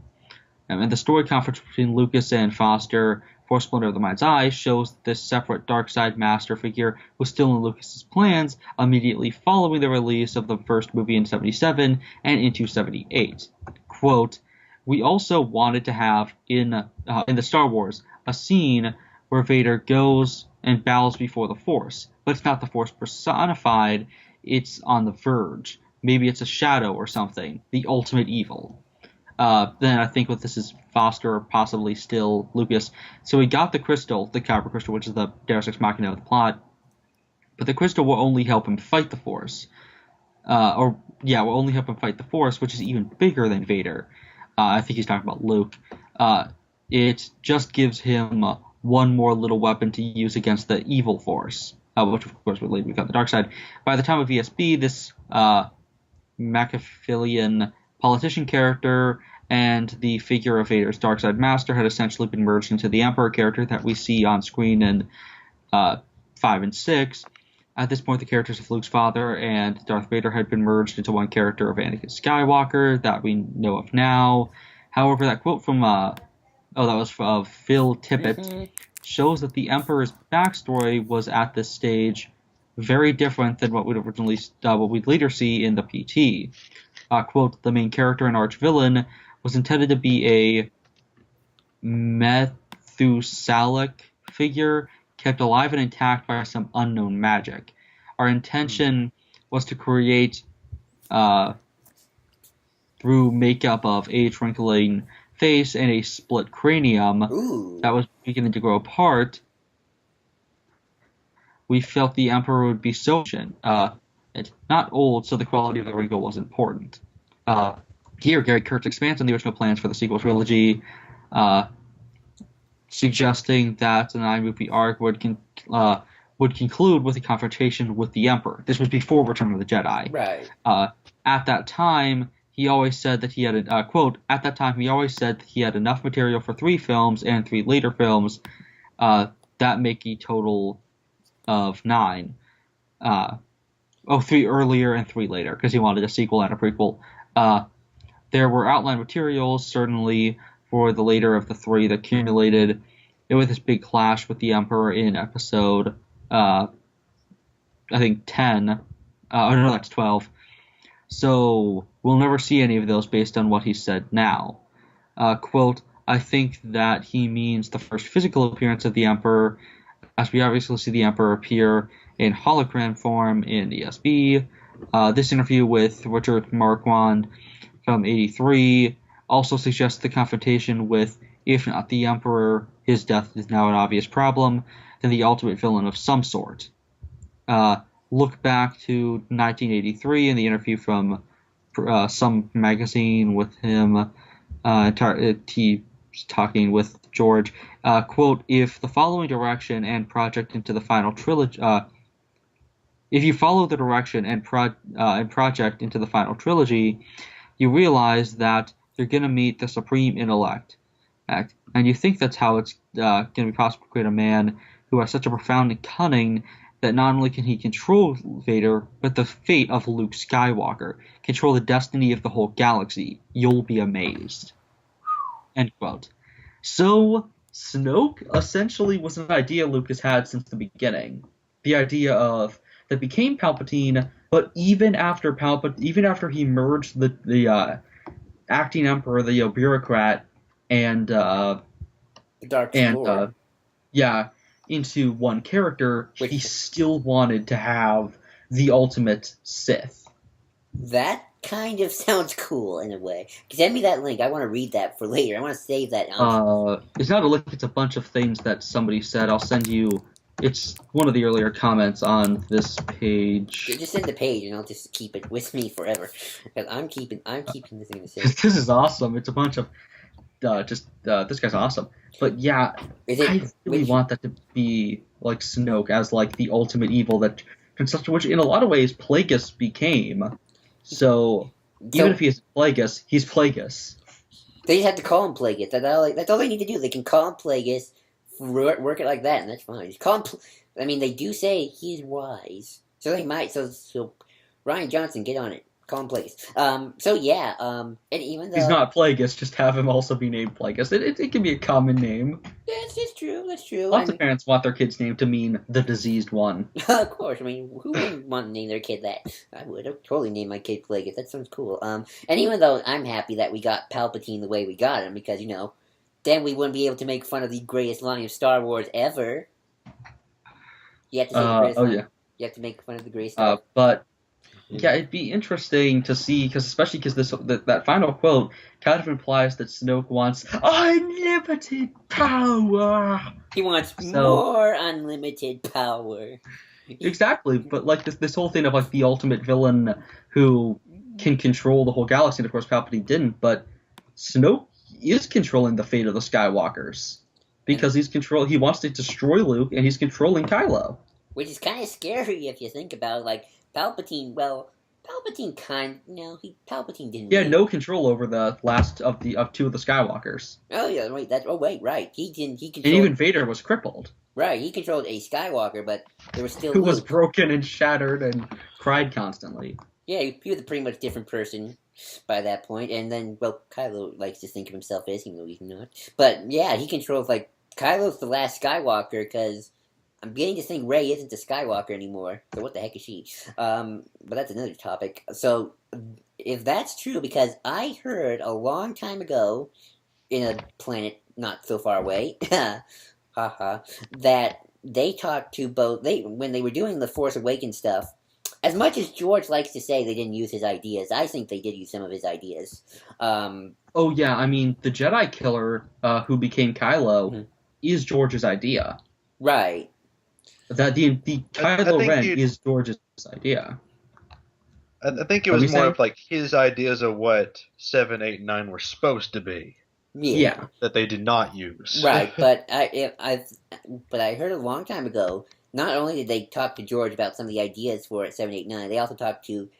And the story conference between Lucas and Foster for Splinter of the Mind's Eye shows that this separate dark side master figure was still in Lucas's plans immediately following the release of the first movie in 77 and into 78. Quote, "We also wanted to have in the Star Wars a scene where Vader goes and bows before the Force, but it's not the Force personified, it's on the verge. Maybe it's a shadow or something, the ultimate evil." Then I think this is Foster or possibly still Lucas. So he got the crystal, the Kyber crystal, which is the Deus Ex Machina of the plot, but the crystal will only help him fight the Force. Will only help him fight the Force, which is even bigger than Vader. I think he's talking about Luke. It just gives him one more little weapon to use against the evil Force, which of course would later become the dark side. By the time of ESB, this Machiavellian politician character and the figure of Vader's dark side master had essentially been merged into the Emperor character that we see on screen in 5 and 6. At this point, the characters of Luke's father and Darth Vader had been merged into one character of Anakin Skywalker that we know of now. However, that quote from that was of Phil Tippett, shows that the Emperor's backstory was at this stage very different than what we'd later see in the PT. Quote, "The main character and arch-villain was intended to be a Methusalic figure kept alive and intact by some unknown magic. Our intention was to create, through makeup of age-wrinkling face and a split cranium that was beginning to grow apart. We felt the Emperor would be so not old, so the quality of the wrinkle was important." Here, Gary Kurtz expands on the original plans for the sequel trilogy, suggesting that the 9-movie arc would conclude with a confrontation with the Emperor. This was before Return of the Jedi. Right. At that time, he always said that he had quote, "At that time, he always said that he had enough material for 3 films and 3 later films that make a total of 9. 3 earlier and 3 later, because he wanted a sequel and a prequel. There were outline materials, certainly, for the later of the 3 that accumulated with this big clash with the Emperor in episode, I think 10. No, that's 12. So we'll never see any of those based on what he said now. Quote, "I think that he means the first physical appearance of the Emperor, as we obviously see the Emperor appear in hologram form in ESB. This interview with Richard Marquand from 83 also suggests the confrontation with, if not the Emperor, his death is now an obvious problem, then the ultimate villain of some sort. Look back to 1983 in the interview from some magazine with him. He's talking with George. Quote: If the following direction and project into the final trilogy, if you follow the direction and project into the final trilogy, you realize that you're going to meet the supreme intellect, and you think that's how it's going to be possible to create a man who has such a profound cunning that not only can he control Vader, but the fate of Luke Skywalker, control the destiny of the whole galaxy. You'll be amazed. End quote. So, Snoke essentially was an idea Lucas had since the beginning. The idea of that became Palpatine, but even after he merged the acting emperor, the bureaucrat, and The Dark Lord. into one character, Which- he still wanted to have the ultimate Sith. That kind of sounds cool in a way. Send me that link. I want to read that for later. I want to save that. It's not a link, it's a bunch of things that somebody said. I'll send you. It's one of the earlier comments on this page. Just send the page, and I'll just keep it with me forever. Because I'm keeping this thing to save. This is awesome. It's a bunch of this guy's awesome. But yeah, I really want that to be like Snoke as like the ultimate evil that which in a lot of ways Plagueis became. So even if he is Plagueis, he's Plagueis. They just have to call him Plagueis. That's all they need to do. They can call him Plagueis, work it like that, and that's fine. Just call him. I mean, they do say he's wise, so they might. So Ryan Johnson, get on it. Call him Plagueis. So yeah. And even though he's not Plagueis, just have him also be named Plagueis. It can be a common name. Yeah, that's true. That's true. Lots of parents want their kid's name to mean the diseased one. Of course. I mean, who wouldn't want to name their kid that? I would. I'd totally name my kid Plagueis. That sounds cool. And even though I'm happy that we got Palpatine the way we got him, because then we wouldn't be able to make fun of the greatest line of Star Wars ever. You have to say the greatest line. Yeah. You have to make fun of the greatest Star Wars. But yeah, it'd be interesting to see, especially because that final quote kind of implies that Snoke wants unlimited power. He wants more unlimited power. Exactly, but like this whole thing of like the ultimate villain who can control the whole galaxy, and of course Palpatine didn't, but Snoke is controlling the fate of the Skywalkers because he wants to destroy Luke, and he's controlling Kylo. Which is kind of scary if you think about it. Like, Palpatine, Palpatine didn't. He had no control over the last of two of the Skywalkers. Oh yeah, right. He controlled. And even Vader was crippled. Right, he controlled a Skywalker, but there was still who Luke. Was broken and shattered and cried constantly. Yeah, he was a pretty much different person by that point. And then, Kylo likes to think of himself as, even though he's not. But yeah, he controls Kylo's the last Skywalker because I'm beginning to think Rey isn't a Skywalker anymore. So what the heck is she? But that's another topic. So if that's true, because I heard a long time ago in a planet not so far away, that they talked to both. When they were doing the Force Awakens stuff. As much as George likes to say they didn't use his ideas, I think they did use some of his ideas. Oh yeah, I mean the Jedi killer who became Kylo is George's idea. Right. That the Kylo Ren is George's idea. I think it was more of like his ideas of what 7, 8, 9 were supposed to be. Yeah. That they did not use. Right, but I heard a long time ago. Not only did they talk to George about some of the ideas for 7, 8, 9, they also talked to.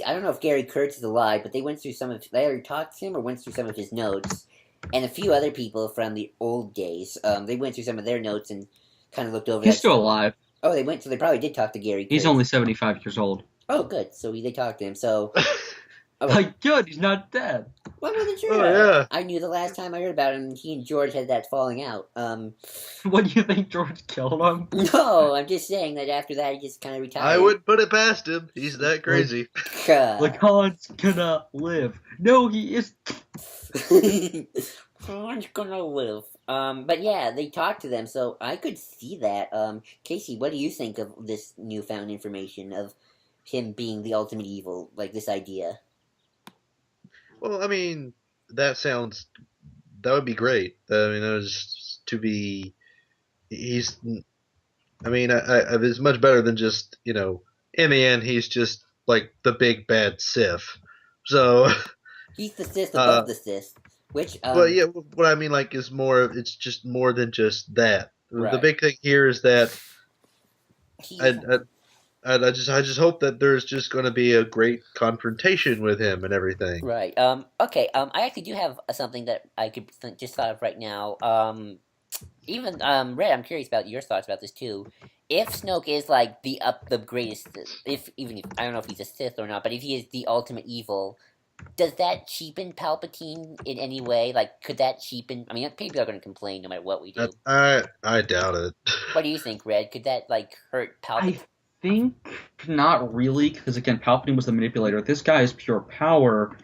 I don't know if Gary Kurtz is alive, but they went through some of. They either talked to him or went through some of his notes, and a few other people from the old days. They went through some of their notes and kind of looked over. He's still alive. Oh, they went. So they probably did talk to Gary Kurtz. He's only 75 years old. Oh, good. So they talked to him. So. Good, he's not dead. Well, I wasn't sure. Oh, yeah. I knew the last time I heard about him, he and George had that falling out. What do you think, George killed him? No, I'm just saying that after that he just kind of retired. I wouldn't put it past him. He's that crazy. Khan's gonna live. No, he is. Khan's gonna live. But yeah, they talked to them, so I could see that. Casey, what do you think of this newfound information of him being the ultimate evil, like this idea? Well, I mean, that would be great. I mean, it's much better than just, in the end, he's just like the big bad Sith. So, He's the Sith uh, above the Sith, which but yeah, what I mean, like, is more. It's just more than just that. The right. big thing here is that He I, I, I just hope that there's just going to be a great confrontation with him and everything. right. Okay. I actually do have something that I could just thought of right now. Even Red, I'm curious about your thoughts about this too. If Snoke is like the greatest, if even if I don't know if he's a Sith or not, but if he is the ultimate evil, does that cheapen Palpatine in any way? Like, could that cheapen? I mean, people are going to complain no matter what we do. I doubt it. What do you think, Red? Could that like hurt I Palpatine? think not really, because again, Palpatine was the manipulator. This guy is pure power,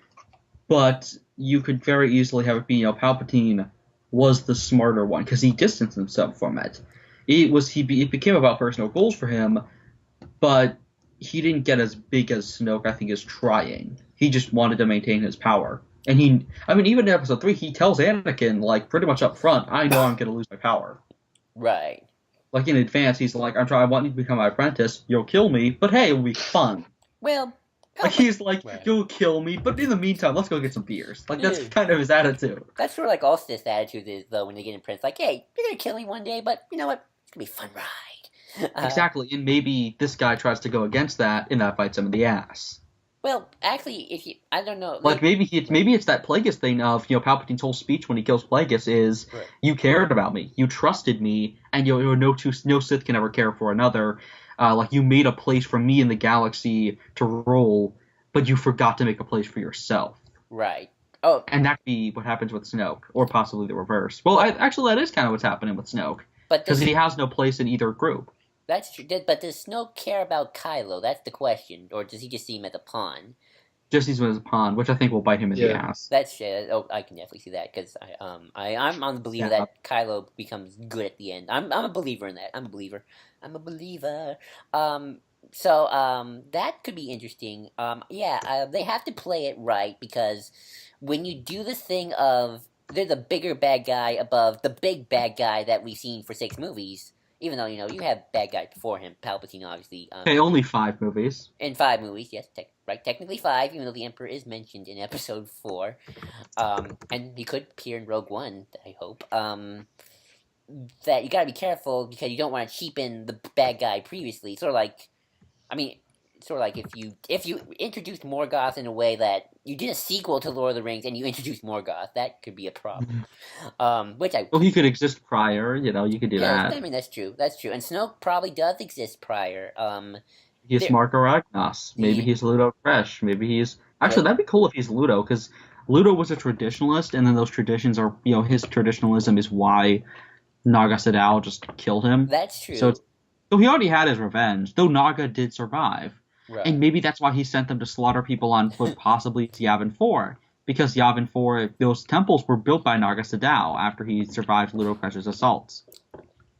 but you could very easily have it be, Palpatine was the smarter one because he distanced himself from it. It became about personal goals for him, but he didn't get as big as Snoke, I think, is trying. He just wanted to maintain his power. And even in episode 3, he tells Anakin, like, pretty much up front, I know I'm going to lose my power. Right. Like, in advance, he's like, I want you to become my apprentice, you'll kill me, but hey, it'll be fun. Well, Like, he's like, right. you'll kill me, but in the meantime, let's go get some beers. Like, that's Yeah. kind of his attitude. That's sort of like all Sith attitude is, though, when they get in Prince. Like, hey, you're going to kill me one day, but you know what? It's going to be a fun ride. Exactly, and maybe this guy tries to go against that, and that bites him in the ass. Well, actually, if you, I don't know. Like, maybe it's that Plagueis thing of, Palpatine's whole speech when he kills Plagueis is, Right. You cared about me, you trusted me, and no Sith can ever care for another. Like, you made a place for me in the galaxy to rule, but you forgot to make a place for yourself. Right. Oh. And that could be what happens with Snoke, or possibly the reverse. Well, actually, that is kind of what's happening with Snoke, because he has no place in either group. That's true, but does Snoke care about Kylo? That's the question. Or does he just see him as a pawn? Just sees him as a pawn, which I think will bite him in the ass. That's oh, I can definitely see that, because I'm on the belief that Kylo becomes good at the end. I'm a believer in that. I'm a believer. So that could be interesting. They have to play it right, because when you do the thing of there's a bigger bad guy above the big bad guy that we've seen for 6 movies. Even though, you have bad guys before him. Palpatine, obviously. Only 5 movies. In 5 movies, yes. Technically 5, even though the Emperor is mentioned in Episode 4. And he could appear in Rogue One, I hope. That you gotta be careful, because you don't want to cheapen the bad guy previously. Sort of like if you introduced Morgoth in a way that you did a sequel to Lord of the Rings and you introduced Morgoth, that could be a problem. Well, he could exist prior. You could do that. I mean, that's true. And Snoke probably does exist prior. He's Marco Ragnos. Maybe he's Ludo Fresh. Maybe he's actually that'd be cool if he's Ludo, because Ludo was a traditionalist, and then those traditions are his traditionalism is why Naga Sadao just killed him. That's true. So he already had his revenge, though Naga did survive. Right. And maybe that's why he sent them to slaughter people on foot, possibly Yavin 4. Because Yavin 4, those temples were built by Naga Sadao after he survived Ludo Cresh's assaults.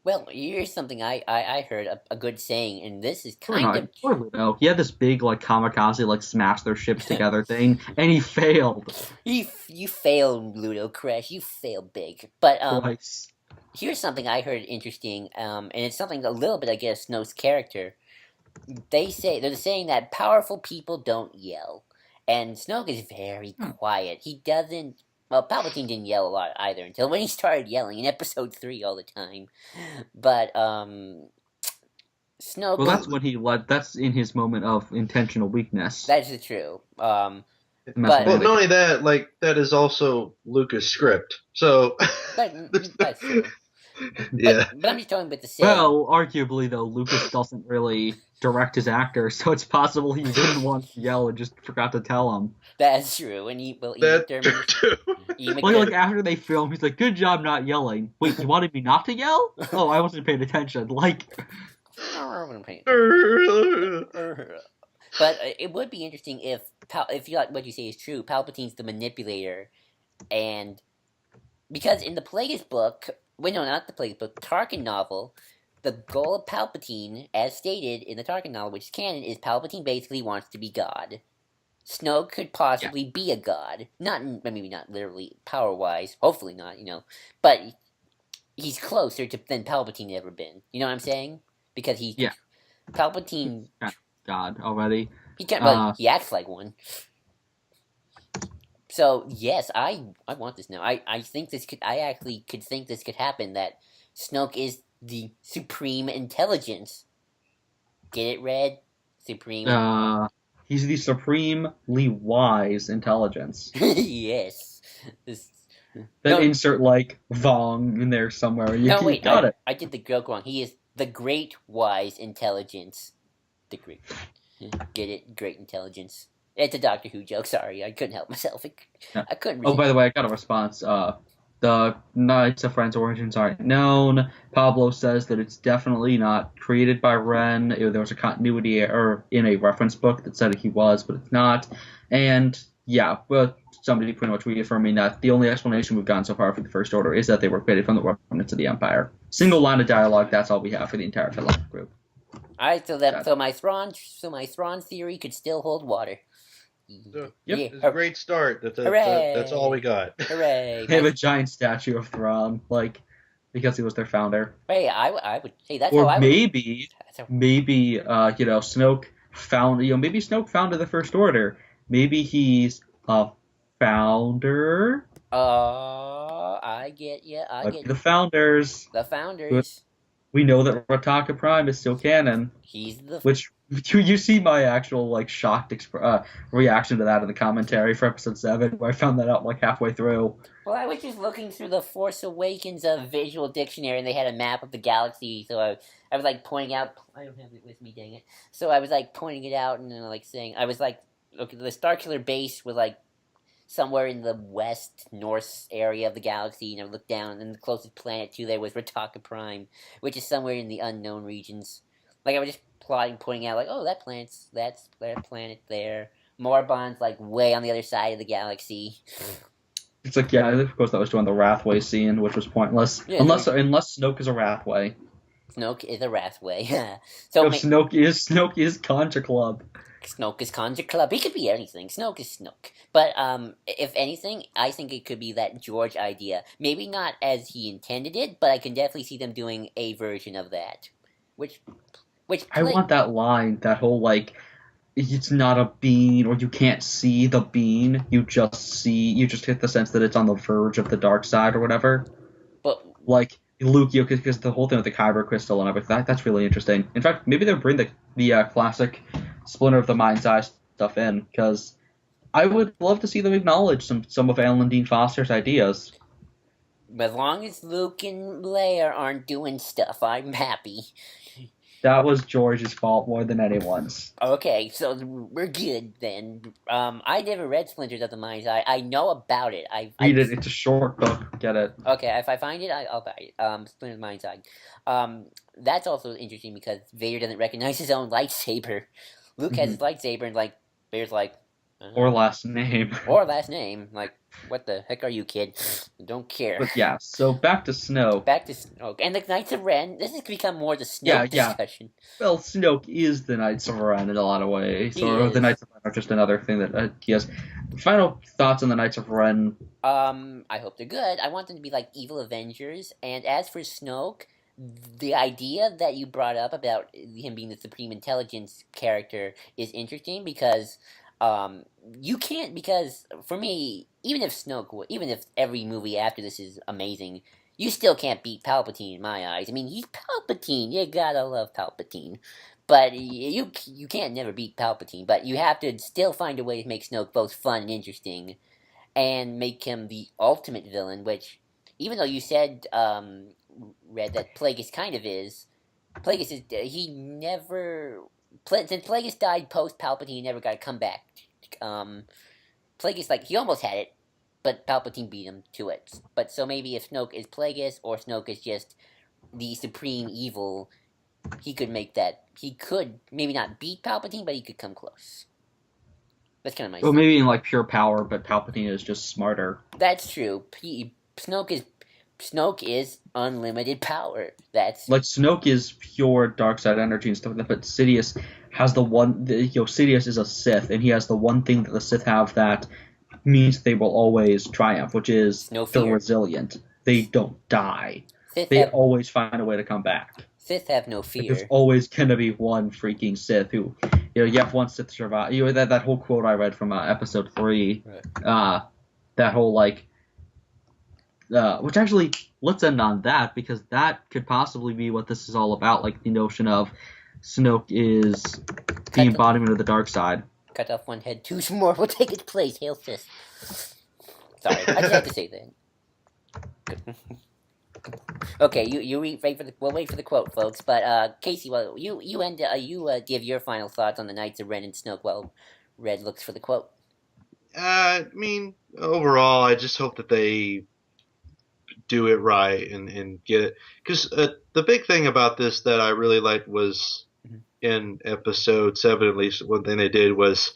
Well, here's something I heard, a good saying, and this is kind of... Poor Ludo. He had this big, kamikaze, smash their ships together thing, and he failed. You failed, Ludo Crash. You failed big. But, Twice. Here's something I heard interesting, and it's something a little bit, I guess, Snoke's character. They're saying that powerful people don't yell, and Snoke is very quiet. He doesn't. Well, Palpatine didn't yell a lot either until when he started yelling in Episode 3 all the time. But Snoke. Well, that's when that's in his moment of intentional weakness. That's true. But not only that, that is also Lucas' script. So that's true. Yeah. But I'm just talking about the same. Well, arguably, though, Lucas doesn't really direct his actors, so it's possible he didn't want to yell and just forgot to tell him. That's true. And after they film, he's like, good job not yelling. Wait, you wanted me not to yell? Oh, I wasn't paying attention. But it would be interesting if you like what you say is true, Palpatine's the manipulator, and because in the Plagueis book, not the Plagueis book, Tarkin novel, the goal of Palpatine, as stated in the Tarkin novel, which is canon, is Palpatine basically wants to be God. Snoke could possibly be a god, maybe not literally power-wise, hopefully not, but he's closer than Palpatine ever been. You know what I'm saying? Because Palpatine God already. He can't. He acts like one. So yes, I want this now. I think this could. I actually could think this could happen. That Snoke is the supreme intelligence. Get it, Red? Supreme. He's the supremely wise intelligence. Yes. This. Then No, insert like Vong in there somewhere. You no, wait. got it. I did the joke wrong. He is the great wise intelligence. The great. Get it? Great intelligence. It's a Doctor Who joke. Sorry, I couldn't help myself. Yeah. I couldn't. Oh, by the way, I got a response. The Knights of Ren's origins aren't known. Pablo says that it's definitely not created by Ren. There was a continuity error in a reference book that said he was, but it's not. And yeah, well, somebody pretty much reaffirming that the only explanation we've gotten so far for the First Order is that they were created from the remnants of the Empire. Single line of dialogue. That's all we have for the entire Philip group. All right, so my Thrawn theory could still hold water. So, Yeah. it's a great start. Hooray. That's all we got. Hooray! They have a giant statue of Thrawn, like, because he was their founder. Hey, I would. Hey, that's Or how I maybe, would. maybe, Snoke maybe Snoke founded the First Order. Maybe he's a founder. I get you. The founders. The founders. We know that Rataka Prime is still canon. He's the. Which you see my actual like shocked reaction to that in the commentary for episode 7, where I found that out like halfway through. Well, I was just looking through the Force Awakens visual dictionary, and they had a map of the galaxy. So I was like pointing out. I don't have it with me, dang it. So I was like pointing it out and like saying I was like, okay, the Starkiller base was like somewhere in the west-north area of the galaxy, and I looked down, and the closest planet to there was Rataka Prime, which is somewhere in the unknown regions. Like, I was just pointing out, like, oh, that's that planet there. Morbon's, like, way on the other side of the galaxy. It's like, yeah, of course that was doing the Wrathway scene, which was pointless. Yeah, unless Snoke is a Wrathway. Snoke is a Wrathway. So Snoke is Contra Club. Snoke is Contra Club. He could be anything. Snoke is Snoke. But if anything, I think it could be that George idea. Maybe not as he intended it, but I can definitely see them doing a version of that. I want that line, that whole like, it's not a bean, or you can't see the bean. You just get the sense that it's on the verge of the dark side or whatever. But like Luke, because the whole thing with the Kyber crystal and everything, that's really interesting. In fact, maybe they'll bring the classic Splinter of the Mind's Eye stuff in, because I would love to see them acknowledge some of Alan Dean Foster's ideas. As long as Luke and Leia aren't doing stuff, I'm happy. That was George's fault more than anyone's. Okay, so we're good then. I never read Splinters of the Mind's Eye. I know about it. Read it. It's a short book. Get it. Okay, if I find it, I'll buy it. Splinters of the Mind's Eye. That's also interesting because Vader doesn't recognize his own lightsaber. Luke has his lightsaber, and like Vader's like, or last name. Or last name. Like, what the heck are you, kid? Don't care. But yeah, so back to Snoke. Back to Snoke. And the Knights of Ren. This has become more the Snoke discussion. Well, Snoke is the Knights of Ren in a lot of ways. Or the Knights of Ren are just another thing that he has. Final thoughts on the Knights of Ren? I hope they're good. I want them to be like evil Avengers. And as for Snoke, the idea that you brought up about him being the Supreme Intelligence character is interesting because you can't, because for me, even if every movie after this is amazing, you still can't beat Palpatine in my eyes. I mean, he's Palpatine. You gotta love Palpatine. But you can't never beat Palpatine. But you have to still find a way to make Snoke both fun and interesting, and make him the ultimate villain. Which, even though you said, Red, that Plagueis kind of is, Plagueis is since Plagueis died post Palpatine, he never got to come back. Plagueis, like, he almost had it, but Palpatine beat him to it. But so maybe if Snoke is Plagueis, or Snoke is just the supreme evil, he could maybe not beat Palpatine, but he could come close. That's kind of my Well, maybe in like pure power, but Palpatine is just smarter. That's true. Snoke is unlimited power. That's like Snoke is pure dark side energy and stuff like that, but Sidious has Sidious is a Sith, and he has the one thing that the Sith have that means they will always triumph, which is they're resilient. They don't die. They always find a way to come back. Sith have no fear. Like, there's always gonna be one freaking Sith you have one Sith survive. That whole quote I read from episode 3. Right. that whole like, which actually let's end on that because that could possibly be what this is all about. Like the notion of Snoke is the embodiment of the dark side. Cut off one head, two more will take its place. Hail Sith. Sorry, I just had to say that. Okay, we'll wait for the quote, folks. But Casey, well, you give your final thoughts on the Knights of Ren and Snoke while Red looks for the quote. I mean, overall, I just hope that they do it right and get it. Because the big thing about this that I really liked was in episode 7, at least, one thing they did was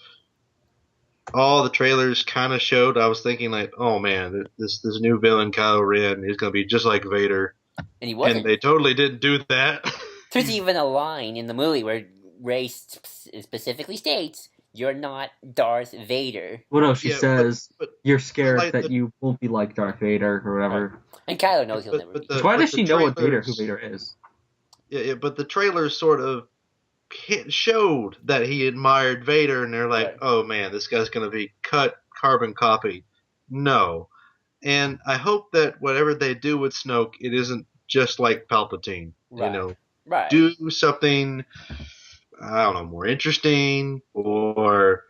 all the trailers kind of showed. I was thinking, like, oh man, this new villain, Kylo Ren, is going to be just like Vader. And he wasn't. And they totally didn't do that. There's even a line in the movie where Rey specifically states, "You're not Darth Vader." Well, no, she says, but you're scared like that you won't be like Darth Vader or whatever. Right. And Kylo knows he'll never be. So why does she know who Vader is? Yeah, but the trailers sort of showed that he admired Vader, and they're like, Right. oh man, this guy's going to be cut, carbon copy. No. And I hope that whatever they do with Snoke, it isn't just like Palpatine. Right. You know, Right. do something, I don't know, more interesting or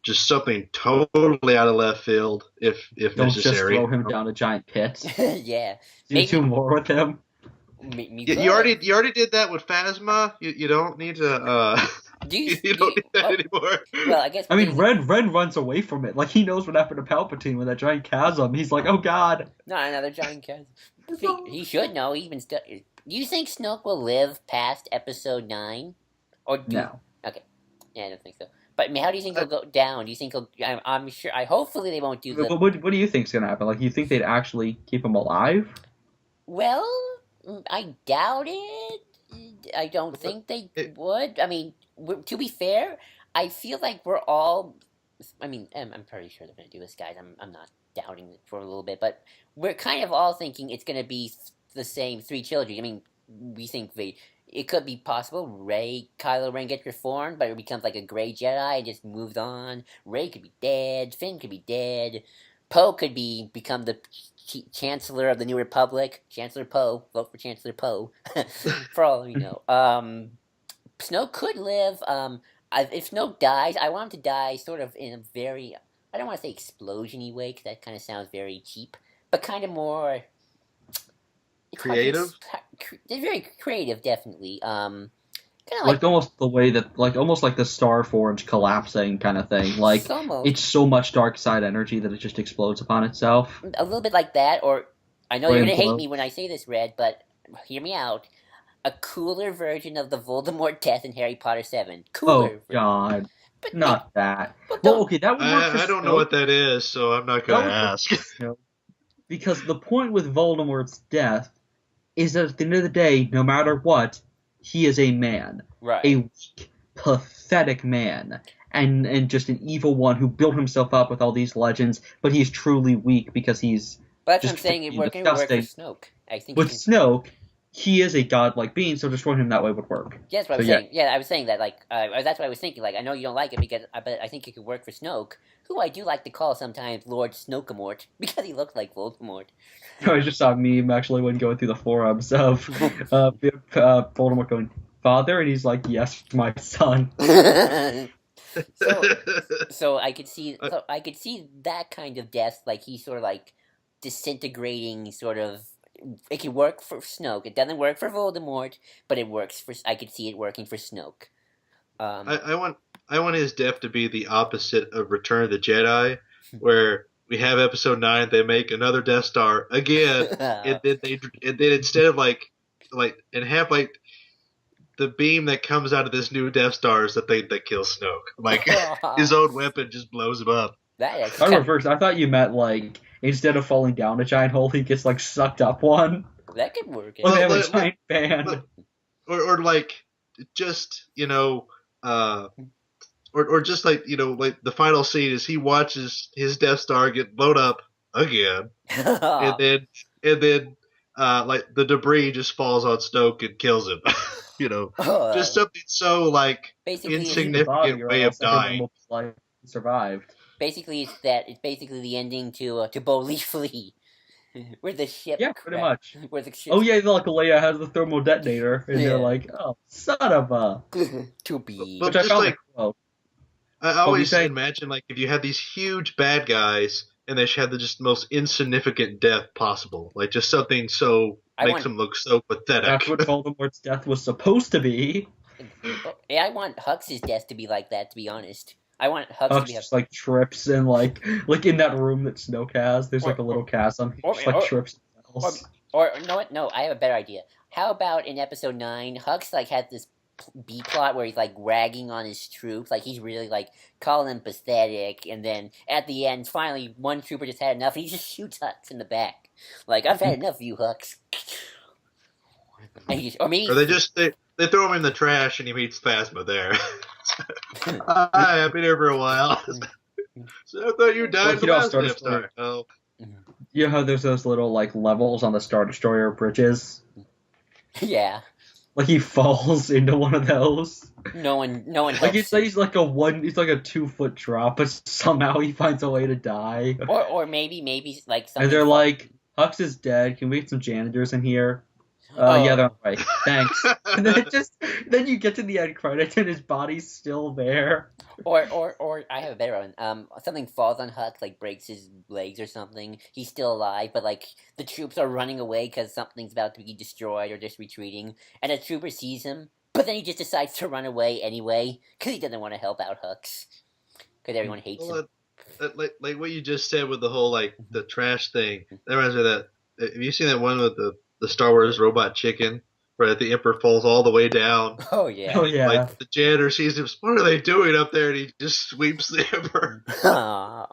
just something totally out of left field if Don't necessary. just throw him down a giant pit. Yeah. Do more with him. You already did that with Phasma. You don't need to. You don't need that anymore. Well, I guess. I mean, Ren runs away from it. Like he knows what happened to Palpatine with that giant chasm. He's like, oh god. Not another giant chasm. He should know. Do you think Snoke will live past Episode 9? No. Okay. Yeah, I don't think so. But I mean, how do you think he'll go down? Do you think he'll? I'm sure. Hopefully they won't do that. But what do you think's gonna happen? Like, you think they'd actually keep him alive? Well, I doubt it. I don't think they would. I mean, to be fair, I feel like we're all. I mean, I'm pretty sure they're going to do this, guys. I'm not doubting it for a little bit, but we're kind of all thinking it's going to be the same 3 children. I mean, we think it could be possible Kylo Ren gets reformed, but it becomes like a gray Jedi and just moved on. Rey could be dead. Finn could be dead. Poe could become the Chancellor of the New Republic. Chancellor Poe. Vote for Chancellor Poe. For all we know. Snoke could live. If Snoke dies, I want him to die sort of in a very, I don't want to say explosion-y way, because that kind of sounds very cheap, but kind of more... Creative? Very creative, definitely. Kind of like almost the way that, like almost like the Star Forge collapsing kind of thing. Like it's so much dark side energy that it just explodes upon itself. A little bit like that, or I know you're gonna hate me when I say this, Red, but hear me out. A cooler version of the Voldemort death in Harry Potter 7. Cooler. Oh God, but not that. Well, okay, that would work. I don't know what that is, so I'm not going to ask. Because the point with Voldemort's death is that at the end of the day, no matter what, he is a man. Right. A weak, pathetic man. And just an evil one who built himself up with all these legends, but he's truly weak because he's. But that's what I'm saying. It work for Snoke. I think with Snoke, he is a godlike being, so destroying him that way would work. Yeah, that's what I was saying. Yeah, I was saying that. Like, that's what I was thinking. Like, I know you don't like it but I think it could work for Snoke, who I do like to call sometimes Lord Snokemort because he looks like Voldemort. I just saw a meme actually when going through the forums of Voldemort going, "Father," and he's like, "Yes, my son." So I could see that kind of death, like he's sort of like disintegrating, sort of. It can work for Snoke. It doesn't work for Voldemort, but it works for. I could see it working for Snoke. I want his death to be the opposite of Return of the Jedi, where we have Episode 9, they make another Death Star again, and then instead of and have like the beam that comes out of this new Death Star is the thing that kills Snoke. Like his own weapon just blows him up. I thought you meant like instead of falling down a giant hole, he gets like sucked up one. That could work. Or they have a giant fan. Or like just or just like like the final scene is he watches his Death Star get blown up again, and then like the debris just falls on Snoke and kills him. Just something so like basically insignificant way of dying. Survived. Basically, it's basically the ending to Bo Leafly, where the ship Yeah, pretty much. where the ship Oh yeah, like Leia has the thermal detonator, and they're yeah like, "Oh, son of a," to But, be which but I just found like the quote. I What were you always saying? imagine, like if you had these huge bad guys and they should have the just most insignificant death possible, like just something so I makes want them look so That's pathetic. what Voldemort's death was supposed to be. yeah, I want Hux's death to be like that. To be honest, I want Hux to Hux be just like trips and like in that room that Snoke has, there's like or a little chasm. He or just like or trips and or, falls. or no, what? No, I have a better idea. How about in episode 9, Hux like had this B plot where he's like ragging on his troops, like he's really like calling them pathetic, and then at the end, finally, one trooper just had enough, and he just shoots Hux in the back, like I've had enough of you, Hux. And he just, or Or maybe they throw him in the trash and he meets Phasma there. Hi, I've been here for a while. So I thought you died Like the Star last Destroyer. time. Oh, You know how there's those little like levels on the Star Destroyer bridges? yeah, Like he falls into one of those. no one Like helps he's like a 2-foot drop, but somehow he finds a way to die. or maybe like And something. they're like, Hux is dead. Can we get some janitors in here? Oh. Yeah, they're on the way. Thanks. And then you get to the end credits and his body's still there. Or I have a better one. Something falls on Hux, like breaks his legs or something. He's still alive, but like the troops are running away because something's about to be destroyed or just retreating, and a trooper sees him, but then he just decides to run away anyway because he doesn't want to help out Hux because everyone hates him. like what you just said with the whole like the trash thing. That reminds me of that. Have you seen that one with the Star Wars robot chicken, where the Emperor falls all the way down? Oh yeah. Oh yeah. Like the janitor sees him. What are they doing up there? And he just sweeps the Emperor. Aw.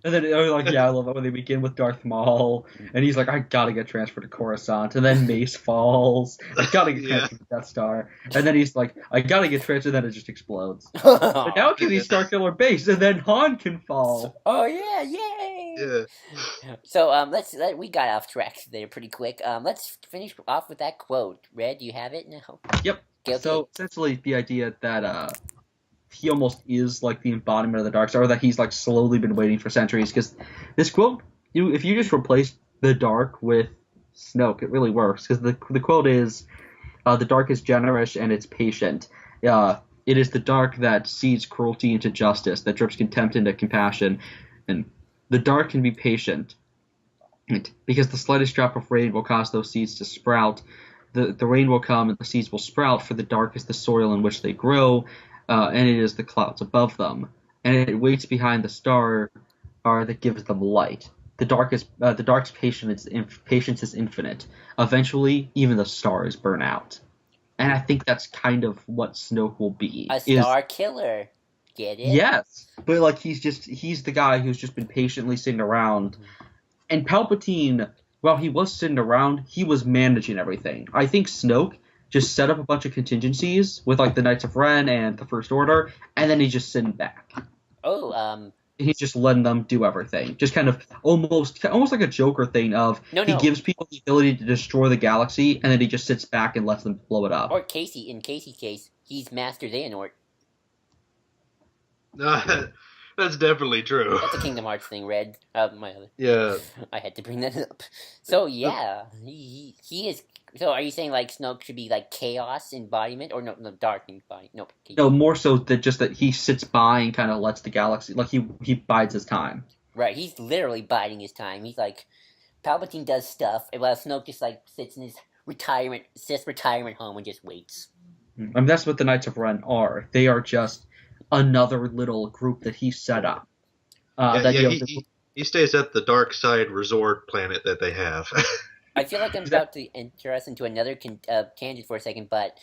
And then I love it when they begin with Darth Maul, and he's like, I gotta get transferred to Coruscant, and then Mace falls, I gotta get transferred to Death Star, and then he's like, I gotta get transferred, and then it just explodes. But now it can be Starkiller Base, and then Han can fall. Oh yeah, yay! Yeah. So we got off track there pretty quick. Let's finish off with that quote. Red, do you have it now? Yep. Okay. So essentially, the idea that he almost is like the embodiment of the dark side, or that he's like slowly been waiting for centuries. Because this quote, if you just replace the dark with Snoke, it really works. Because the quote is, "The dark is generous and it's patient. It is the dark that seeds cruelty into justice, that drips contempt into compassion, and the dark can be patient, because the slightest drop of rain will cause those seeds to sprout. The rain will come and the seeds will sprout, for the dark is the soil in which they grow, and it is the clouds above them, and it waits behind the star that gives them light. The dark's patience is infinite. Eventually, even the stars burn out." And I think that's kind of what Snoke will be. A star killer. Get it? Yes, but like he's the guy who's just been patiently sitting around. And Palpatine, while he was sitting around, he was managing everything. I think Snoke just set up a bunch of contingencies with like the Knights of Ren and the First Order, and then he's just sitting back. Oh, He's just letting them do everything. Just kind of almost like a Joker thing of he gives people the ability to destroy the galaxy, and then he just sits back and lets them blow it up. Or Casey, in Casey's case, he's Master Xehanort. No, that's definitely true. That's a Kingdom Hearts thing, Red. My other. Yeah. I had to bring that up. So yeah, he is. So are you saying like Snoke should be like chaos embodiment, or no dark embodiment? No. No, more so that he sits by and kind of lets the galaxy, like he bides his time. Right, he's literally biding his time. He's like, Palpatine does stuff, while Snoke just like sits in his retirement home and just waits. I mean, that's what the Knights of Ren are. They are just another little group that he set up. He stays at the dark side resort planet that they have. I feel like I'm about to enter us into another tangent for a second, but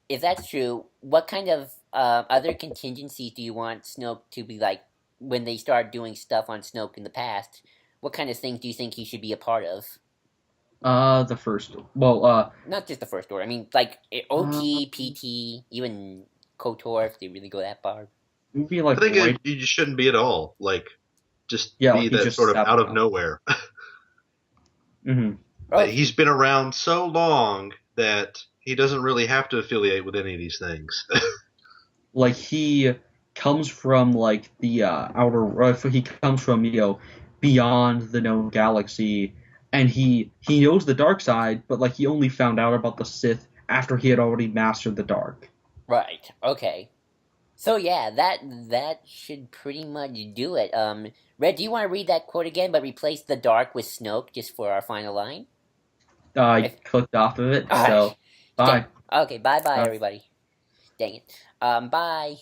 if that's true, what kind of other contingencies do you want Snoke to be like when they start doing stuff on Snoke in the past? What kind of things do you think he should be a part of? The first. Well, not just the First Order. I mean, like OT, PT, even KOTOR, if they really go that far. Maybe like I think you shouldn't be at all. Like, just be like that just sort of out of around. nowhere. Mm-hmm. He's been around so long that he doesn't really have to affiliate with any of these things. Like he comes from like the outer. He comes from beyond the known galaxy, and he knows the dark side, but like he only found out about the Sith after he had already mastered the dark. Right. Okay. So yeah, that should pretty much do it. Red, do you want to read that quote again, but replace the dark with Snoke just for our final line? I If, clicked off of it, all right. so bye. Okay. Bye, Uh, everybody. Dang it. Bye.